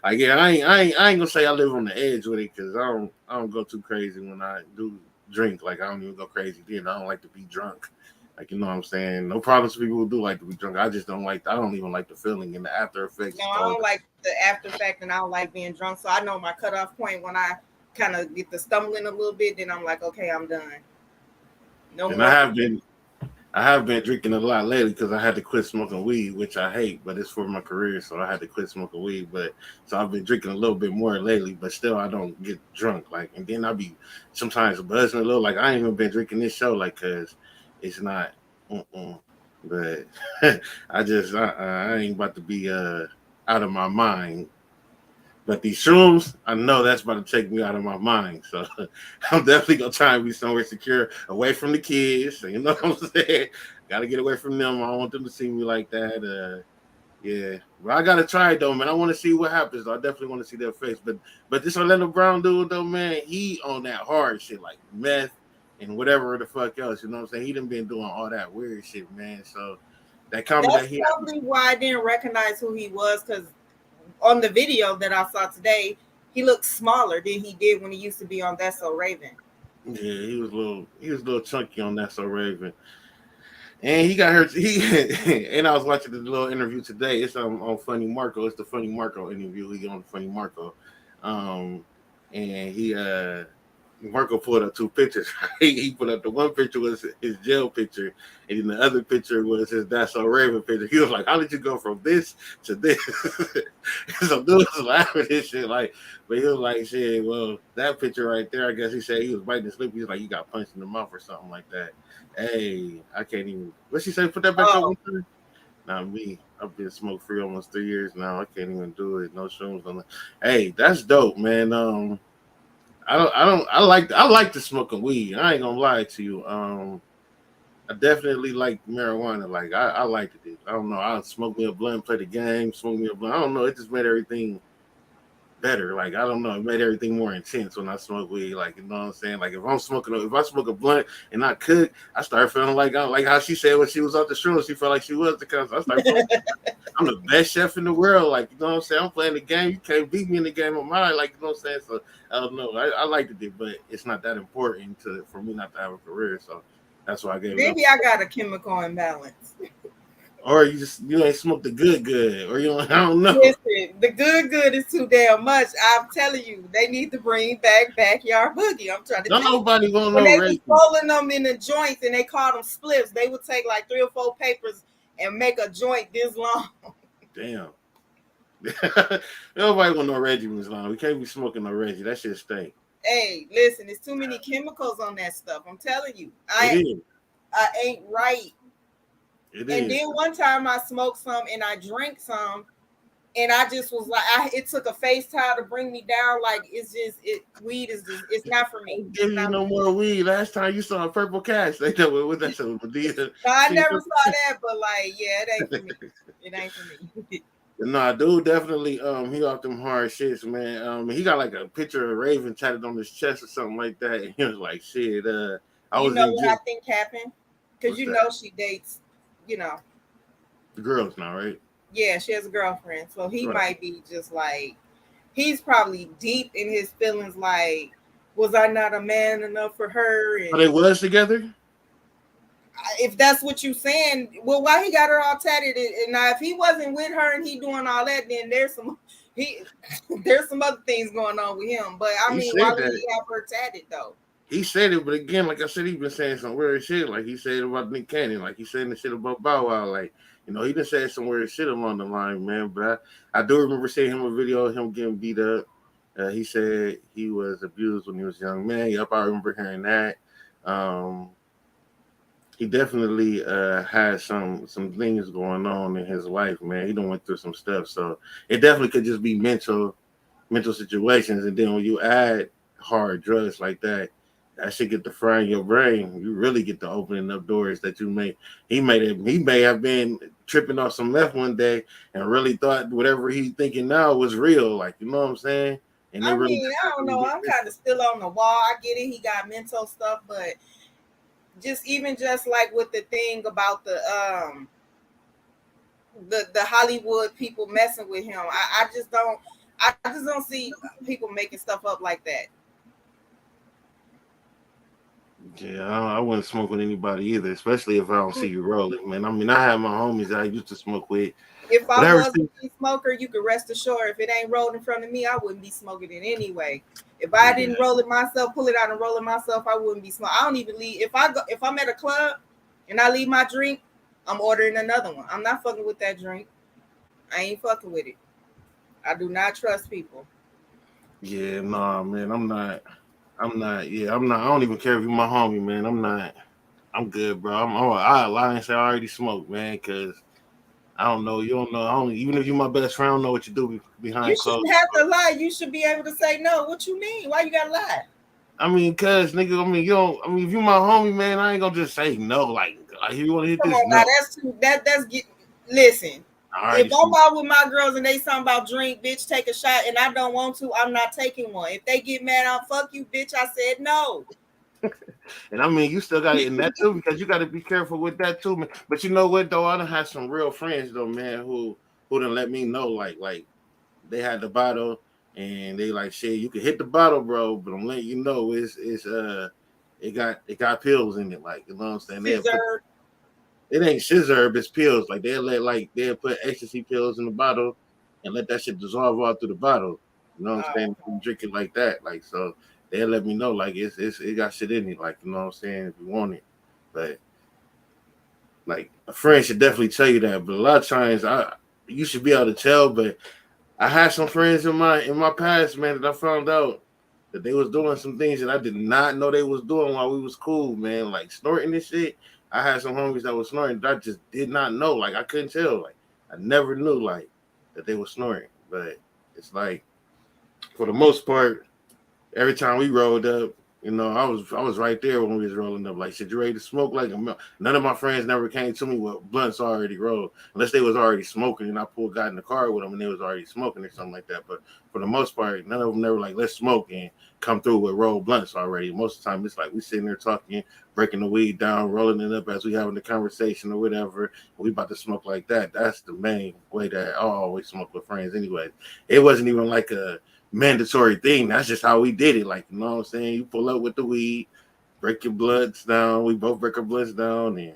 like, yeah, I ain't gonna say I live on the edge with it because I don't go too crazy when I do drink. Like, I don't even go crazy then. I don't like to be drunk. Like, you know what I'm saying? No problems to people who do like to be drunk. I just don't like. I don't even like the feeling and the after effects. No, I don't like the after effect, and I don't like being drunk. So I know my cutoff point when I kind of get the stumbling a little bit. Then I'm like, okay, I'm done. No and more. I have been drinking a lot lately because I had to quit smoking weed, which I hate, but it's for my career, so I had to quit smoking weed. But so I've been drinking a little bit more lately, but still I don't get drunk. Like, and then I'll be sometimes buzzing a little. Like I ain't even been drinking this show, like, cause it's not. But I ain't about to be out of my mind. But these shrooms, I know that's about to take me out of my mind. So I'm definitely gonna try and be somewhere secure, away from the kids. You know what I'm saying? Gotta get away from them. I don't want them to see me like that. Yeah, but I gotta try it though, man. I want to see what happens. I definitely want to see their face. But this Orlando Brown dude though, man, he on that hard shit like meth and whatever the fuck else. You know what I'm saying? He done been doing all that weird shit, man. So that comment that's that he probably why I didn't recognize who he was because on the video that I saw today, he looked smaller than he did when he used to be on That's So Raven. Yeah, he was a little chunky on That's So Raven. And he got hurt. And I was watching the little interview today. It's on Funny Marco. It's the Funny Marco interview. He on Funny Marco. And Marco pulled up two pictures. He put up the one picture was his jail picture, and then the other picture was his That's So Raven picture. He was like, "How did you go from this to this?" So dude was laughing at this shit, like, but he was like, "Shit, well, that picture right there, I guess he said he was biting his lip. He was like, you got punched in the mouth or something like that." Hey, I can't even. What she say? Put that back up. Not me. I've been smoke free almost 3 years now. I can't even do it. No shrooms. Hey, that's dope, man. I like to smoking weed. I ain't gonna lie to you. I definitely like marijuana. Like I liked it. I don't know. I smoke me a blunt, play the game, smoke me a blunt. I don't know. It just made everything better. Like I don't know. It made everything more intense when I smoke weed. Like you know what I'm saying. Like if I smoke a blunt and I cook, I start feeling like how she said when she was off the shrooms, she felt like she was the cousin. I start feeling I'm the best chef in the world. Like, you know what I'm saying? I'm playing the game. You can't beat me in the game of mine. Like, you know what I'm saying? So, I don't know. I liked it, but it's not that important for me not to have a career. So, that's why I gave it up. Maybe I got a chemical imbalance. Or you ain't smoked the good. Or, I don't know. Listen, the good is too damn much. I'm telling you, they need to bring back Backyard Boogie. I'm trying to tell you. Nobody gonna know. When they was rolling them in the joints and they called them spliffs, they would take like 3 or 4 papers and make a joint this long. Damn. Nobody want no Reggie long. We can't be smoking no Reggie. That shit stink. Hey, listen, there's too many chemicals on that stuff. I'm telling you. I ain't right. It and is. Then one time I smoked some and I drank some and I just was like, it took a FaceTime to bring me down. Like weed is just, it's not for me. Give you no more weed. Last time you saw a purple cash, they know what that shit. No, I never saw that, but like, yeah, it ain't for me. It ain't for me. Nah, dude, definitely. He off them hard shits, man. He got like a picture of Raven tatted on his chest or something like that. And he was like, shit. I was what I think happened? Because she dates you know, The girls now, right? yeah, she has a girlfriend. So he Right. might be just like, he's probably deep in his feelings. Like, was I not a man enough for her? But And they was together. if that's what you saying, well, why he got her all tatted? And now, if he wasn't with her and he doing all that, then he there's some other things going on with him. But I He mean, why said would that. he have her tatted though? He said it, but again, like I said, he been saying some weird shit. Like he said about Nick Cannon, like he said the shit about Bow Wow. Like, he done said some weird shit along the line, man. But I do remember seeing him a video of him getting beat up. He said he was abused when he was a young man. Yep, I remember hearing that. Um, he definitely had some things going on in his life, man. He done went through some stuff, so it definitely could just be mental situations, and then when you add hard drugs like that, that should get to frying your brain. You really get to opening up doors that you may he may have been tripping off some meth one day and really thought whatever he's thinking now was real, like you know what I'm saying? And it I really mean, just I don't happened know. to I'm be kind of still on the wall. I get it. He got mental stuff, but just like with the thing about the Hollywood people messing with him, I just don't see people making stuff up like that. yeah, I wouldn't smoke with anybody either, especially if I don't see you rolling, man. I mean, I have my homies that I used to smoke with, If I but ever was a since weed smoker, you could rest assured if it ain't rolled in front of me, I wouldn't be smoking it anyway. If I yeah, didn't roll it myself, pull it out and roll it myself, I wouldn't be smoking. I don't even leave. If I'm at a club and I leave my drink, I'm ordering another one. I'm not fucking with that drink. I ain't fucking with it. I do not trust people. yeah, nah, man, I'm not. I don't even care if you're my homie, man. I'm not. I'm good, bro. I lie and say I already smoked, man, because I don't know. You don't know. I don't, even if you're my best friend, I don't know what you do You behind closed shouldn't have to doors. lie. You should be able to say no. What you mean? Why you gotta lie? I mean, cuz, nigga, I mean, you don't, I mean, if you my homie, man, I ain't gonna just say no. Like if you want to hit Come this, on now, no. that's too that's get listen. I If already I'm smoked. out with my girls and they something about drink, bitch, take a shot, and I don't want to, I'm not taking one. If they get mad, I'll fuck you, bitch. I said no. And I mean, you still got it in that too, because you got to be careful with that too, man. But you know what, though? I done had some real friends, though, man, who done let me know, like they had the bottle and they like shit, you can hit the bottle, bro, but I'm letting you know it got pills in it, like you know what I'm saying. They'll put Scissor. it ain't scissor, it's pills. Like they'll put ecstasy pills in the bottle and let that shit dissolve all through the bottle. You know what I'm saying? Oh, You drink it like that, like so they'll let me know like it got shit in it, like you know what I'm saying, if you want it. But like a friend should definitely tell you that. But a lot of times you should be able to tell, but I had some friends in my past, man, that I found out that they was doing some things that I did not know they was doing while we was cool, man. Like snorting and shit. I had some homies that was snorting that I just did not know. Like I couldn't tell. Like I never knew like that they were snorting. But it's like for the most part, every time we rolled up, I was right there when we was rolling up. Like, shit, you ready to smoke? Like, none of my friends never came to me with blunts already rolled, unless they was already smoking and I got in the car with them and they was already smoking or something like that. But for the most part, none of them never like let's smoke and come through with rolled blunts already. Most of the time, it's like we sitting there talking, breaking the weed down, rolling it up as we having the conversation or whatever. We about to smoke like that. That's the main way that I always smoke with friends. Anyway, it wasn't even like a mandatory thing. That's just how we did it. Like, you know what I'm saying? You pull up with the weed, break your bloods down. We both break our bloods down, and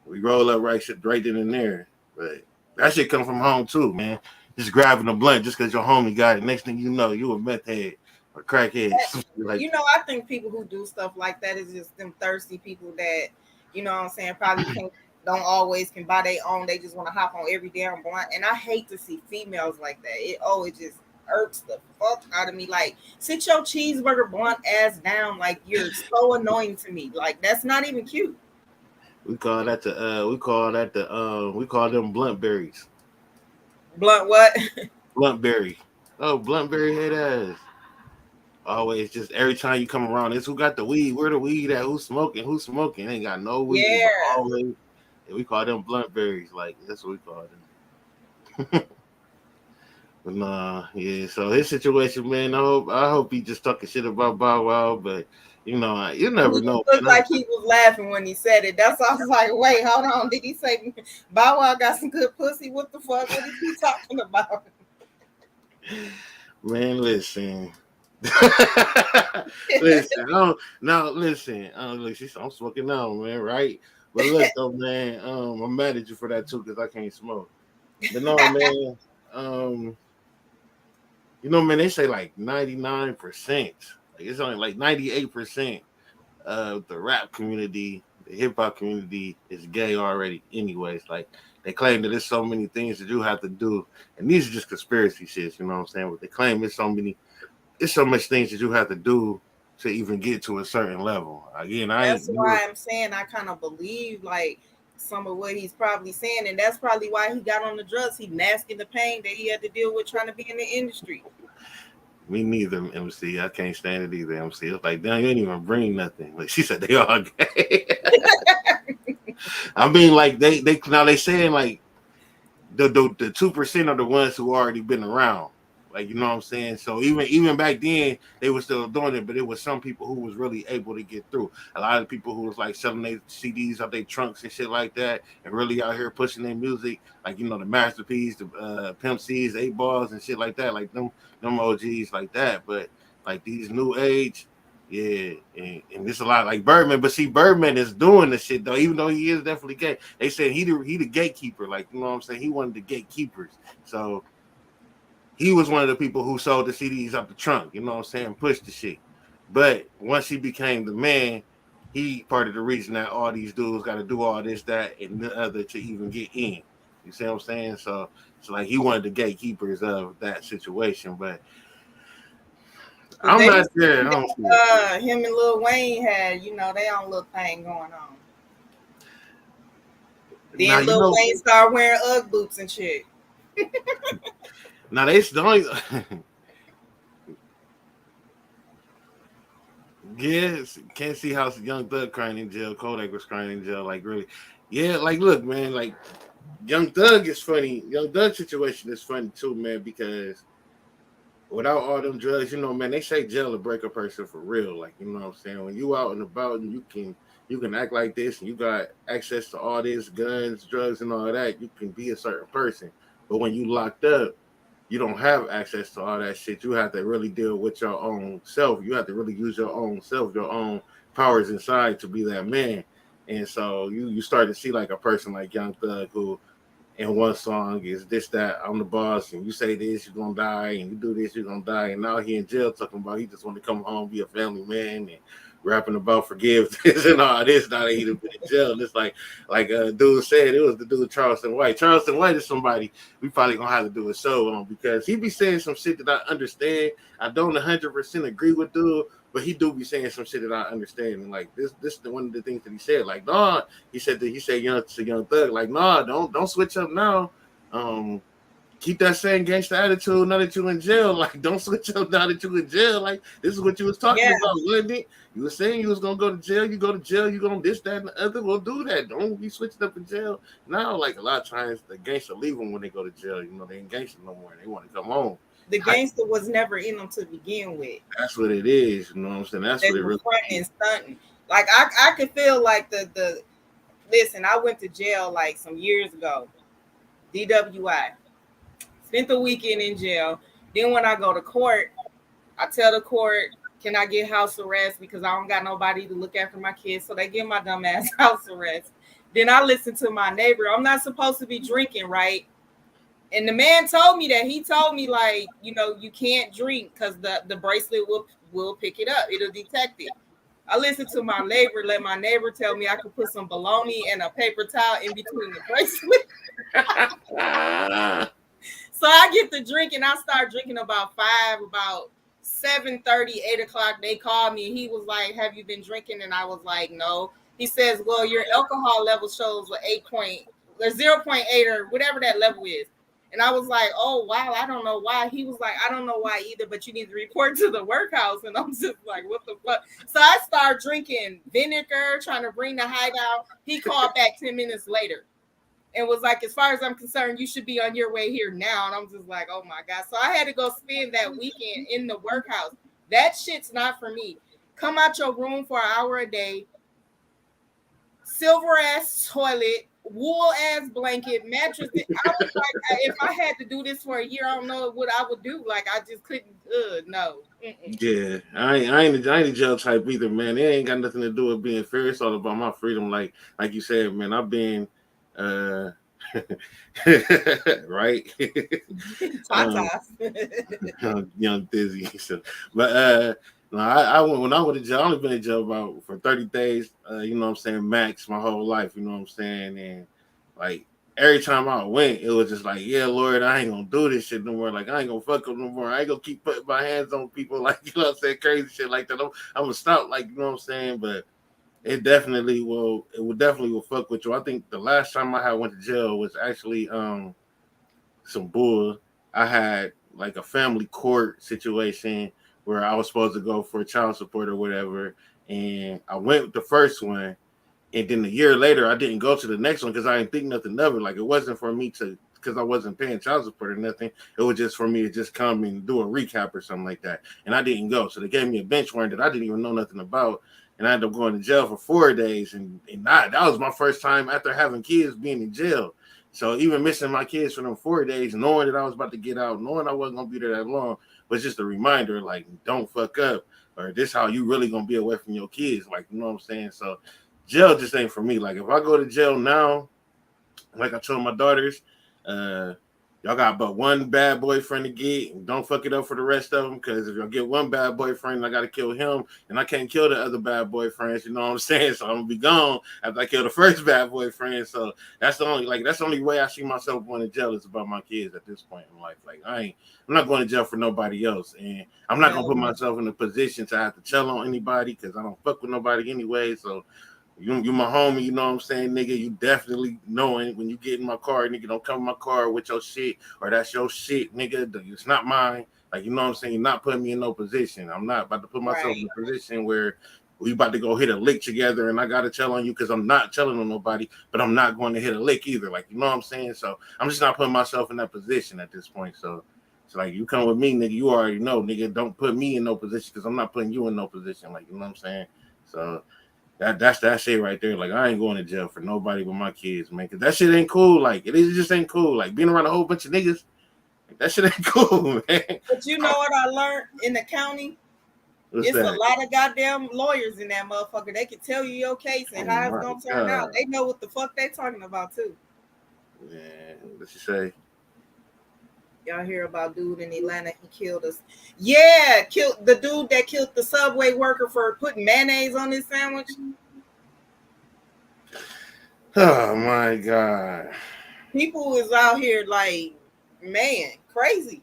we roll up right then and there. But that shit come from home too, man. Just grabbing a blunt just because your homie got it. Next thing you know, you a meth head or crackhead. Like, I think people who do stuff like that is just them thirsty people that, what I'm saying, probably can't don't always can buy their own. They just want to hop on every damn blunt. And I hate to see females like that. It just irks the fuck out of me. Like, sit your cheeseburger blunt ass down. Like, you're so annoying to me. Like, that's not even cute. we call them blunt berries. Blunt what? Blunt berry. Oh, blunt berry head ass. Always just every time you come around, it's who got the weed, where the weed at, who's smoking, who's smoking. Ain't got no weed, but Yeah. always we call them blunt berries. Like that's what we call them. But nah, yeah. So his situation, man. I hope he just talking shit about Bow Wow, but You know, you never He know. looked like he was laughing when he said it. That's why I was like, wait, hold on. Did he say Bow Wow got some good pussy? What the fuck? What is he talking about? Man, listen. Listen, listen, I'm smoking now, man, right? But look though, man, I'm mad at you for that too, because I can't smoke. But no, man, man, they say like 99%, like it's only like 98% of the rap community, the hip hop community is gay already, anyways. Like they claim that there's so many things that you have to do, and these are just conspiracy shits, you know what I'm saying? But they claim it's so much things that you have to do to even get to a certain level. Again, I That's ain't why I'm saying I kind of believe like some of what he's probably saying, and that's probably why he got on the drugs. He masking the pain that he had to deal with trying to be in the industry. me neither, MC. I can't stand it either, MC. It's like, damn, you ain't even bring nothing. Like she said, they all gay. I mean, like they saying like the 2% are the ones who already been around. Like, you know what I'm saying? So even back then they were still doing it, but it was some people who was really able to get through. A lot of people who was like selling their CDs out their trunks and shit like that, and really out here pushing their music, like the Masterpiece, the Pimp C's, 8 Balls and shit like that, like them OGs like that. But like these new age, yeah, and it's a lot like Birdman, but see, Birdman is doing the shit though, even though he is definitely gay. They said he the gatekeeper, like, you know what I'm saying? He one of the gatekeepers. So he was one of the people who sold the CDs out the trunk, you know what I'm saying, pushed the shit. But once he became the man, he part of the reason that all these dudes got to do all this, that, and the other to even get in. You see what I'm saying? So it's like he wanted the gatekeepers of that situation, but I'm not there. I don't see it. Him and Lil Wayne had, their own little thing going on. Now Then Lil Wayne started wearing Ugg boots and shit. Now they don't. Yes, can't see how Young Thug crying in jail. Kodak was crying in jail. Like really, yeah. Like look, man. Like Young Thug is funny. Young Thug situation is funny too, man. Because without all them drugs, man, they say jail will break a person for real. Like, you know what I'm saying? When you out and about and you can act like this and you got access to all this guns, drugs, and all that, you can be a certain person. But when you locked up, you don't have access to all that shit. You have to really deal with your own self. You have to really use your own self, your own powers inside to be that man. And so you start to see like a person like Young Thug who in one song is this, that, I'm the boss, and you say this, you're gonna die, and you do this, you're gonna die. And now he in jail talking about he just want to come home, be a family man, and rapping about forgiveness and all this. Now that he'd have been in jail. And it's like dude said, it was the dude Charleston White. Charleston White is somebody we probably gonna have to do a show on because he be saying some shit that I understand. I don't 100% agree with dude, but he do be saying some shit that I understand. And like this is one of the things that he said. Like, nah, he said young Thug, like, nah, don't switch up now. Keep that same gangster attitude now that you're in jail. Like, don't switch up now that you're in jail. Like, this is what you was talking about, wasn't it? You were saying you was gonna go to jail. You go to jail. You gonna this, that, and the other. We'll do that. Don't be switching up in jail now. Like a lot of times, the gangster leave them when they go to jail. They ain't gangster no more. They want to come home. The gangster was never in them to begin with. That's what it is. You know what I'm saying? That's what it really is. Stunting. Like I could feel like the listen. I went to jail like some years ago. DWI. Spent the weekend in jail. Then when I go to court, I tell the court, can I get house arrest because I don't got nobody to look after my kids. So they give my dumb ass house arrest. Then I listen to my neighbor. I'm not supposed to be drinking, right? And the man told me that. He told me, like, you can't drink because the bracelet will pick it up. It'll detect it. I listened to my neighbor, let my neighbor tell me I could put some bologna and a paper towel in between the bracelet. So I get to drink and I start drinking about 7:30, 8 o'clock. They called me and he was like, have you been drinking? And I was like, no. He says, well, your alcohol level shows 0.8 or whatever that level is. And I was like, oh, wow, I don't know why. He was like, I don't know why either, but you need to report to the workhouse. And I'm just like, what the fuck? So I start drinking vinegar, trying to bring the high down. He called back 10 minutes later and was like, as far as I'm concerned, you should be on your way here now. And I'm just like, oh, my God. So I had to go spend that weekend in the workhouse. That shit's not for me. come out your room for an hour a day, silver ass toilet, wool ass blanket, mattress. I was like, if I had to do this for a year, I don't know what I would do. Like, I just couldn't. No. Yeah, I ain't a jail type either, man. It ain't got nothing to do with being fair. It's all about my freedom. Like you said, man, I've been right. Young Dizzy. So, but no, I when I went to jail, I only been in jail about for 30 days. You know what I'm saying, max my whole life. You know what I'm saying, and like every time I went, it was just like, yeah, Lord, I ain't gonna do this shit no more. Like I ain't gonna fuck up no more. I ain't gonna keep putting my hands on people. Like you know what I'm saying, crazy shit like that. I'm gonna stop. Like you know what I'm saying, but. It definitely will. It will definitely will fuck with you. I think the last time I had went to jail was actually some bull. I had like a family court situation where I was supposed to go for child support or whatever, and I went with the first one, and then a year later I didn't go to the next one because I didn't think nothing of it. Like it wasn't for me to because I wasn't paying child support or nothing. It was just for me to just come and do a recap or something like that, and I didn't go. So they gave me a bench warrant that I didn't even know nothing about. And I ended up going to jail for 4 days. And that was my first time after having kids being in jail. So even missing my kids for them 4 days, knowing that I was about to get out, knowing I wasn't going to be there that long, was just a reminder, like, don't fuck up. Or this how you really going to be away from your kids. Like, you know what I'm saying? So jail just ain't for me. Like, if I go to jail now, like I told my daughters, y'all got but one bad boyfriend to get. Don't fuck it up for the rest of them, because if y'all get one bad boyfriend, I got to kill him, and I can't kill the other bad boyfriends. You know what I'm saying? So I'm gonna be gone after I kill the first bad boyfriend. So that's the only way I see myself going to jail is about my kids at this point in life. Like I'm not going to jail for nobody else, and I'm not gonna put myself in a position to have to tell on anybody because I don't fuck with nobody anyway. So. You my homie, you know what I'm saying, nigga. You definitely knowing when you get in my car, nigga, don't come in my car with your shit or that's your shit, nigga. It's not mine. Like, you know what I'm saying? You're not putting me in no position. I'm not about to put myself in a position where we about to go hit a lick together and I got to tell on you because I'm not telling on nobody, but I'm not going to hit a lick either. Like, you know what I'm saying? So I'm just not putting myself in that position at this point. So it's like, you come with me, nigga, you already know, nigga, don't put me in no position because I'm not putting you in no position. Like, you know what I'm saying? So that's that shit right there. Like I ain't going to jail for nobody but my kids, man. Cause that shit ain't cool. Like it just ain't cool. Like being around a whole bunch of niggas, like, that shit ain't cool, man. But you know what I learned in the county? It's a lot of goddamn lawyers in that motherfucker. They can tell you your case and how it's gonna turn out. They know what the fuck they talking about too. Man, what you say? Y'all hear about dude in Atlanta? He killed us. Yeah, killed the dude that killed the Subway worker for putting mayonnaise on his sandwich. Oh my God. People is out here like, man, crazy.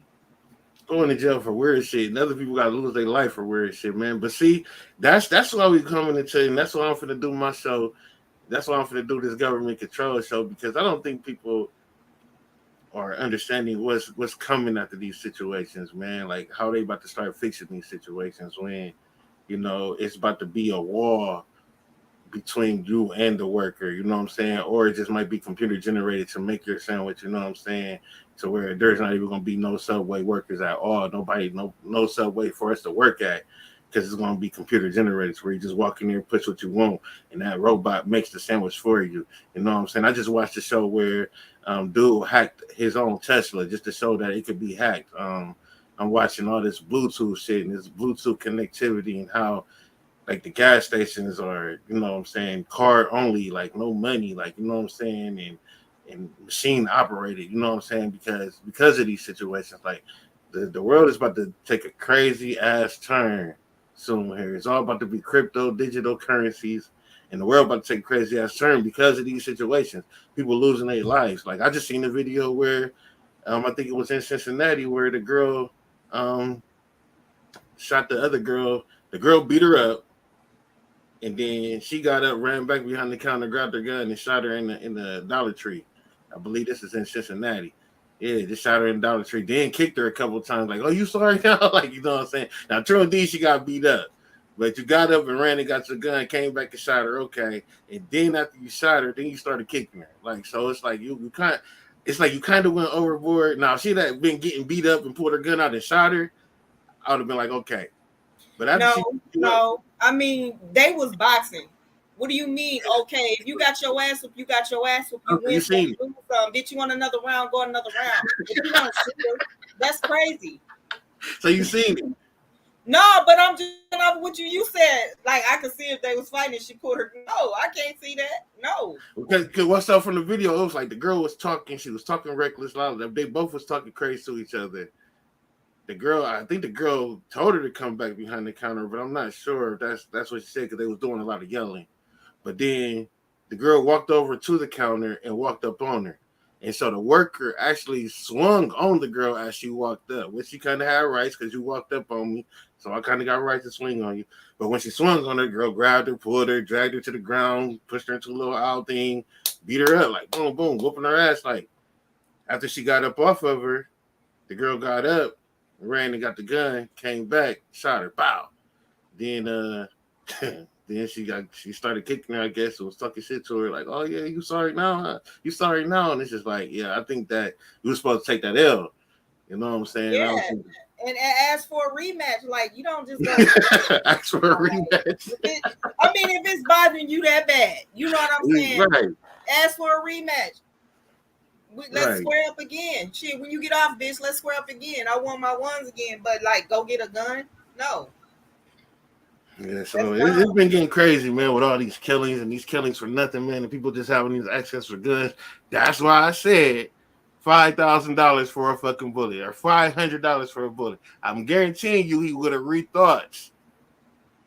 Going to jail for weird shit. And other people gotta lose their life for weird shit, man. But see, that's why we coming into, and that's why I'm finna do my show. That's why I'm finna do this government control show, because I don't think people are understanding what's coming after these situations, man. Like how they about to start fixing these situations when, you know, it's about to be a wall between you and the worker, you know what I'm saying? Or it just might be computer generated to make your sandwich, you know what I'm saying? To where there's not even gonna be no Subway workers at all. No Subway for us to work at, because it's gonna be computer generated where you just walk in there, push what you want, and that robot makes the sandwich for you. You know what I'm saying? I just watched a show where dude hacked his own Tesla just to show that it could be hacked. I'm watching all this Bluetooth shit and this Bluetooth connectivity and how like the gas stations are, you know what I'm saying, card only, like no money, like, you know what I'm saying, and machine operated, you know what I'm saying, because of these situations. Like the world is about to take a crazy ass turn soon here. It's all about to be crypto, digital currencies, and the world about to take a crazy ass turn because of these situations. People losing their lives. Like I just seen a video where I think it was in Cincinnati where the girl shot the other girl. The girl beat her up, and then she got up, ran back behind the counter, grabbed her gun, and shot her in the Dollar Tree. I believe this is in Cincinnati. Yeah, just shot her in Dollar Tree. Then kicked her a couple of times, like, "Oh, you sorry now?" Like, you know what I'm saying? Now, true indeed, she got beat up, but you got up and ran and got your gun, came back and shot her. Okay, and then after you shot her, then you started kicking her. Like, so it's like you kind, it's like you kind of went overboard. Now, if she'd have been getting beat up and pulled her gun out and shot her, I would have been like, okay. But after no, I mean, they was boxing. What do you mean? Okay, if you got your ass up, you got your ass up. You Okay, win you some, seen it. lose some. Bitch, you want another round? Go another round. If you don't shoot her, that's crazy. So you seen it. No, but I'm just off what you said. Like I could see if they was fighting and she pulled her. No, I can't see that. No. Because what's up from the video, it was like the girl was talking, she was talking reckless loud. They both was talking crazy to each other. The girl, I think the girl told her to come back behind the counter, but I'm not sure if that's what she said because they was doing a lot of yelling. But then the girl walked over to the counter and walked up on her. And so the worker actually swung on the girl as she walked up, which she kind of had rights because you walked up on me. So I kind of got right to swing on you. But when she swung on her, the girl grabbed her, pulled her, dragged her to the ground, pushed her into a little aisle thing, beat her up, like boom, boom, whooping her ass. Like after she got up off of her, the girl got up, ran and got the gun, came back, shot her, bow. Then then she started kicking her, I guess, and was talking shit to her, like, oh yeah, you sorry now? Huh? You sorry now? And it's just like, yeah, I think that you were supposed to take that L. You know what I'm saying? Yeah. And ask for a rematch. Like you don't just go ask for a rematch. I mean, if it's bothering you that bad, you know what I'm saying? Right. Ask for a rematch. Let's square up again. Shit, when you get off, bitch, let's square up again. I want my ones again, but like, go get a gun? No. Yeah, so it's been getting crazy, man, with all these killings and these killings for nothing, man, and people just having these access for guns. That's why I said $5,000 for a fucking bullet or $500 for a bullet. I'm guaranteeing you he would have rethought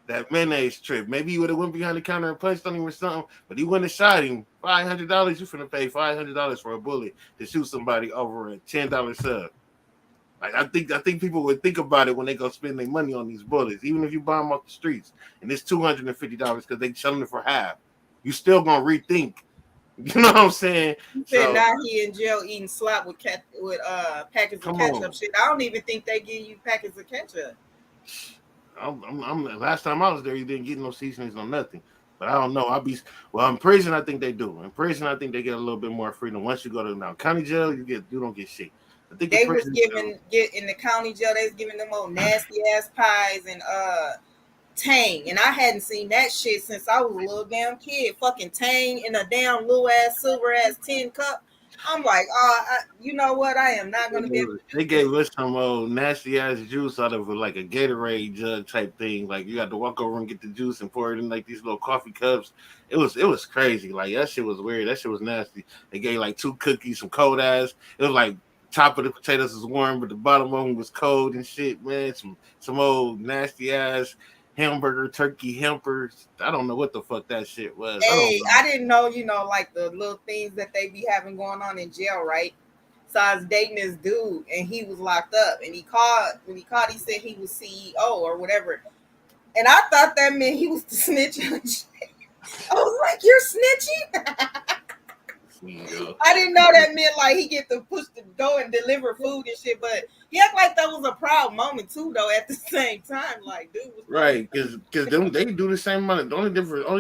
that mayonnaise trip. Maybe he would have went behind the counter and punched on him or something, but he wouldn't have shot him. $500, you finna pay $500 for a bullet to shoot somebody over a $10 sub. Like I think people would think about it when they go spend their money on these bullets, even if you buy them off the streets and it's $250 because they selling it for half. You still gonna rethink. You know what I'm saying? So now he in jail eating slop with packets of ketchup. Shit, I don't even think they give you packets of ketchup. I'm last time I was there, you didn't get no seasonings, no nothing. But I don't know. In prison. I think they do. In prison, I think they get a little bit more freedom. Once you go to county jail, you don't get shit. I think they was in the county jail. They was giving them old nasty ass pies and Tang, and I hadn't seen that shit since I was a little damn kid. Fucking Tang in a damn little ass silver ass tin cup. I'm like, you know what? I am not gonna be able to do They gave us some old nasty ass juice out of like a Gatorade jug type thing. Like you got to walk over and get the juice and pour it in like these little coffee cups. It was crazy. Like that shit was weird. That shit was nasty. They gave like 2 cookies, some cold ass. It was like top of the potatoes was warm, but the bottom of them was cold and shit, man. Some old nasty ass hamburger, turkey hampers. I don't know what the fuck that shit was. Hey, I didn't know, like the little things that they be having going on in jail, right? So I was dating this dude and he was locked up and when he called, he said he was CEO or whatever. And I thought that meant he was the snitch. I was like, you're snitching? I didn't know that meant like he get to push the door and deliver food and shit, but he act like that was a proud moment too, though. At the same time, like, dude, was right? Because they do the same amount. The only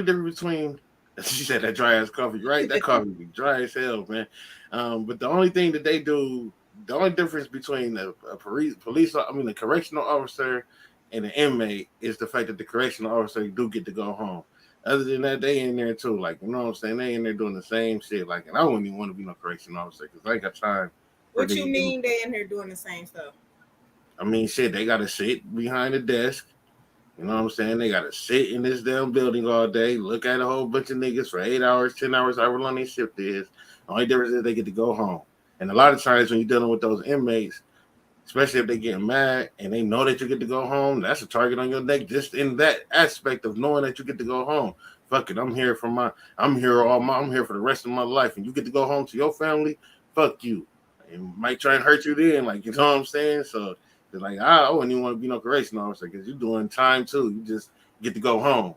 difference between she said that dry ass coffee, right? That coffee be dry as hell, man. But the only thing that they do, the only difference between the correctional officer and the inmate is the fact that the correctional officer do get to go home. Other than that, they in there too. Like, you know what I'm saying? They in there doing the same shit. Like, and I wouldn't even want to be no correction officer because I ain't got time. What you mean they in there doing the same stuff? I mean, shit, they got to sit behind the desk. You know what I'm saying? They got to sit in this damn building all day, look at a whole bunch of niggas for 8 hours, 10 hours, however long their shift is. The only difference is they get to go home. And a lot of times when you're dealing with those inmates, especially if they get mad and they know that you get to go home, that's a target on your neck just in that aspect of knowing that you get to go home. Fuck it, I'm here for the rest of my life, and you get to go home to your family. Fuck you. It might try and hurt you then, like, you know what I'm saying? So it's like I wouldn't even want to be no correctional officer because you're doing time too. You just get to go home.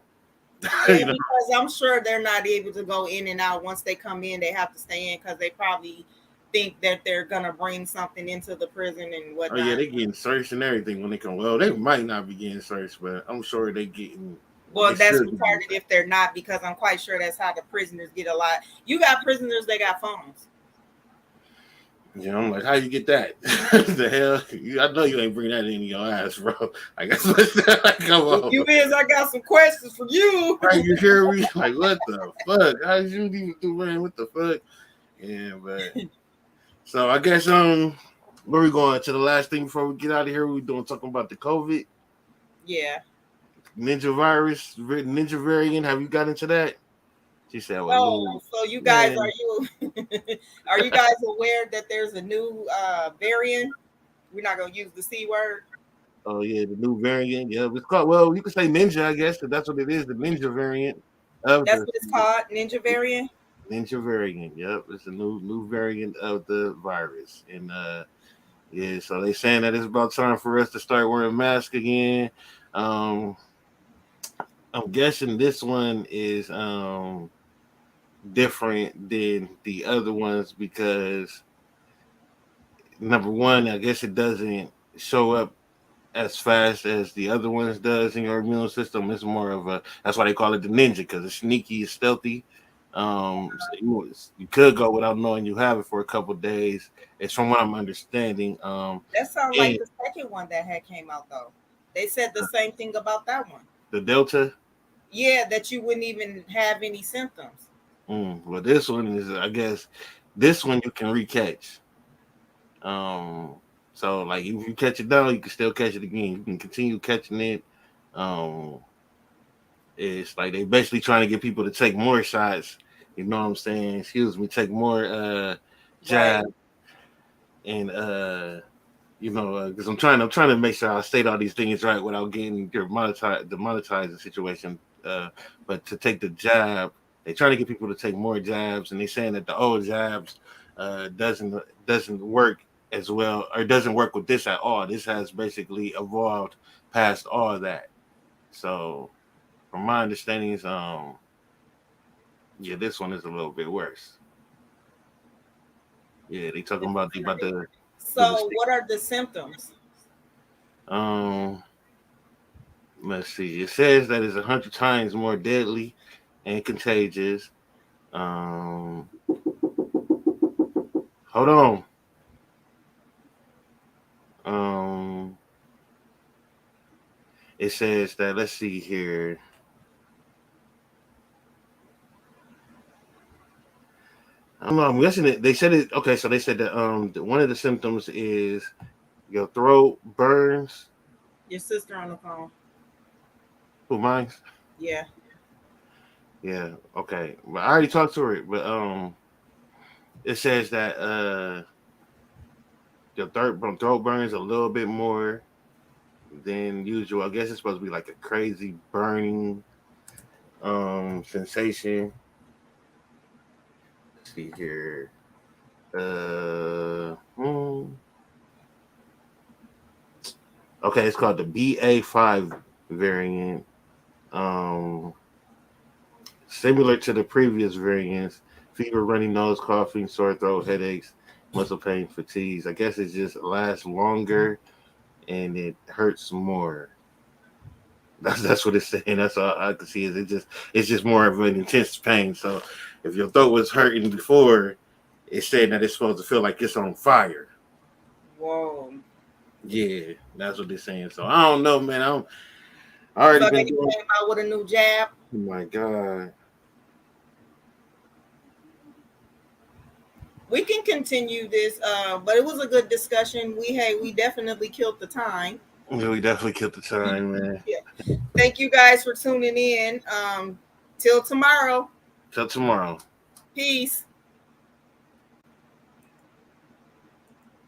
Yeah, you know? Because I'm sure they're not able to go in and out. Once they come in, they have to stay in because they probably think that they're gonna bring something into the prison and whatnot. Oh yeah, they getting searched and everything when they come. Well, they might not be getting searched, but I'm sure they getting. Well, that's retarded if they're not, because I'm quite sure that's how the prisoners get a lot. You got prisoners, they got phones. You know, I'm like, how you get that? The hell? I know you ain't bring that in your ass, bro. Like, like, come on. You is, I got some questions for you. Right, you hear me? Like, what the fuck? How did you even do, man? What the fuck? Yeah, but so I guess where we going to the last thing before we get out of here? We doing talking about the COVID, Yeah. ninja virus, ninja variant. Have you got into that? She said, well, Oh, so you guys, are you guys aware that there's a new variant? We're not gonna use the C word. Oh yeah, the new variant. Yeah, it's called. Well, you could say ninja, I guess, because that's what it is. The ninja variant of That's the what it's called, ninja variant. ninja variant. Yep, it's a new variant of the virus, and yeah. So they saying that it's about time for us to start wearing masks again. Um, I'm guessing this one is different than the other ones because number one, I guess it doesn't show up as fast as the other ones does in your immune system. It's more of a that's why they call it the ninja because it's sneaky, it's stealthy. So you could go without knowing you have it for a couple of days. It's from what I'm understanding. That sounds And like the second one that had came out though. They said the same thing about that one. the Delta. Yeah, that you wouldn't even have any symptoms. Well, this one is, I guess, this one you can recatch. So like if you catch it down, you can still catch it again. You can continue catching it. Um, it's like they basically trying to get people to take more shots. You know what I'm saying? Excuse me, take more jab Right. and because I'm trying to make sure I state all these things right without getting your monetizing situation. But to take the jab, they trying to get people to take more jabs, and they saying that the old jabs doesn't work as well or doesn't work with this at all. This has basically evolved past all that. So from my understanding is yeah, this one is a little bit worse. Yeah, they talking about So what are the symptoms? um let's see. It says that it's 100 times more deadly and contagious. Um hold on. Um it says that let's see here. I don't know. I'm guessing it. They said it. Okay, so they said that one of the symptoms is your throat burns. Your sister on the phone. Who mine? Yeah. Yeah. Okay. But I already talked to her. But it says that your throat burns a little bit more than usual. I guess it's supposed to be like a crazy burning sensation. Let's see here. Uh, hmm. Okay, it's called the BA5 variant. Um, Similar to the previous variants, fever, runny nose, coughing, sore throat, headaches, muscle pain, fatigues. I guess it just lasts longer and it hurts more. That's what it's saying. That's all I can see is it's just more of an intense pain. So if your throat was hurting before, it's saying that it's supposed to feel like it's on fire. Whoa. Yeah, that's what they're saying. So I don't know, man. I already So they been doing. came out with a new jab. Oh my god. We can continue this, but it was a good discussion. We definitely killed the time. Yeah, we definitely killed the time, man. Yeah. Thank you guys for tuning in. Till tomorrow. Till tomorrow. Peace.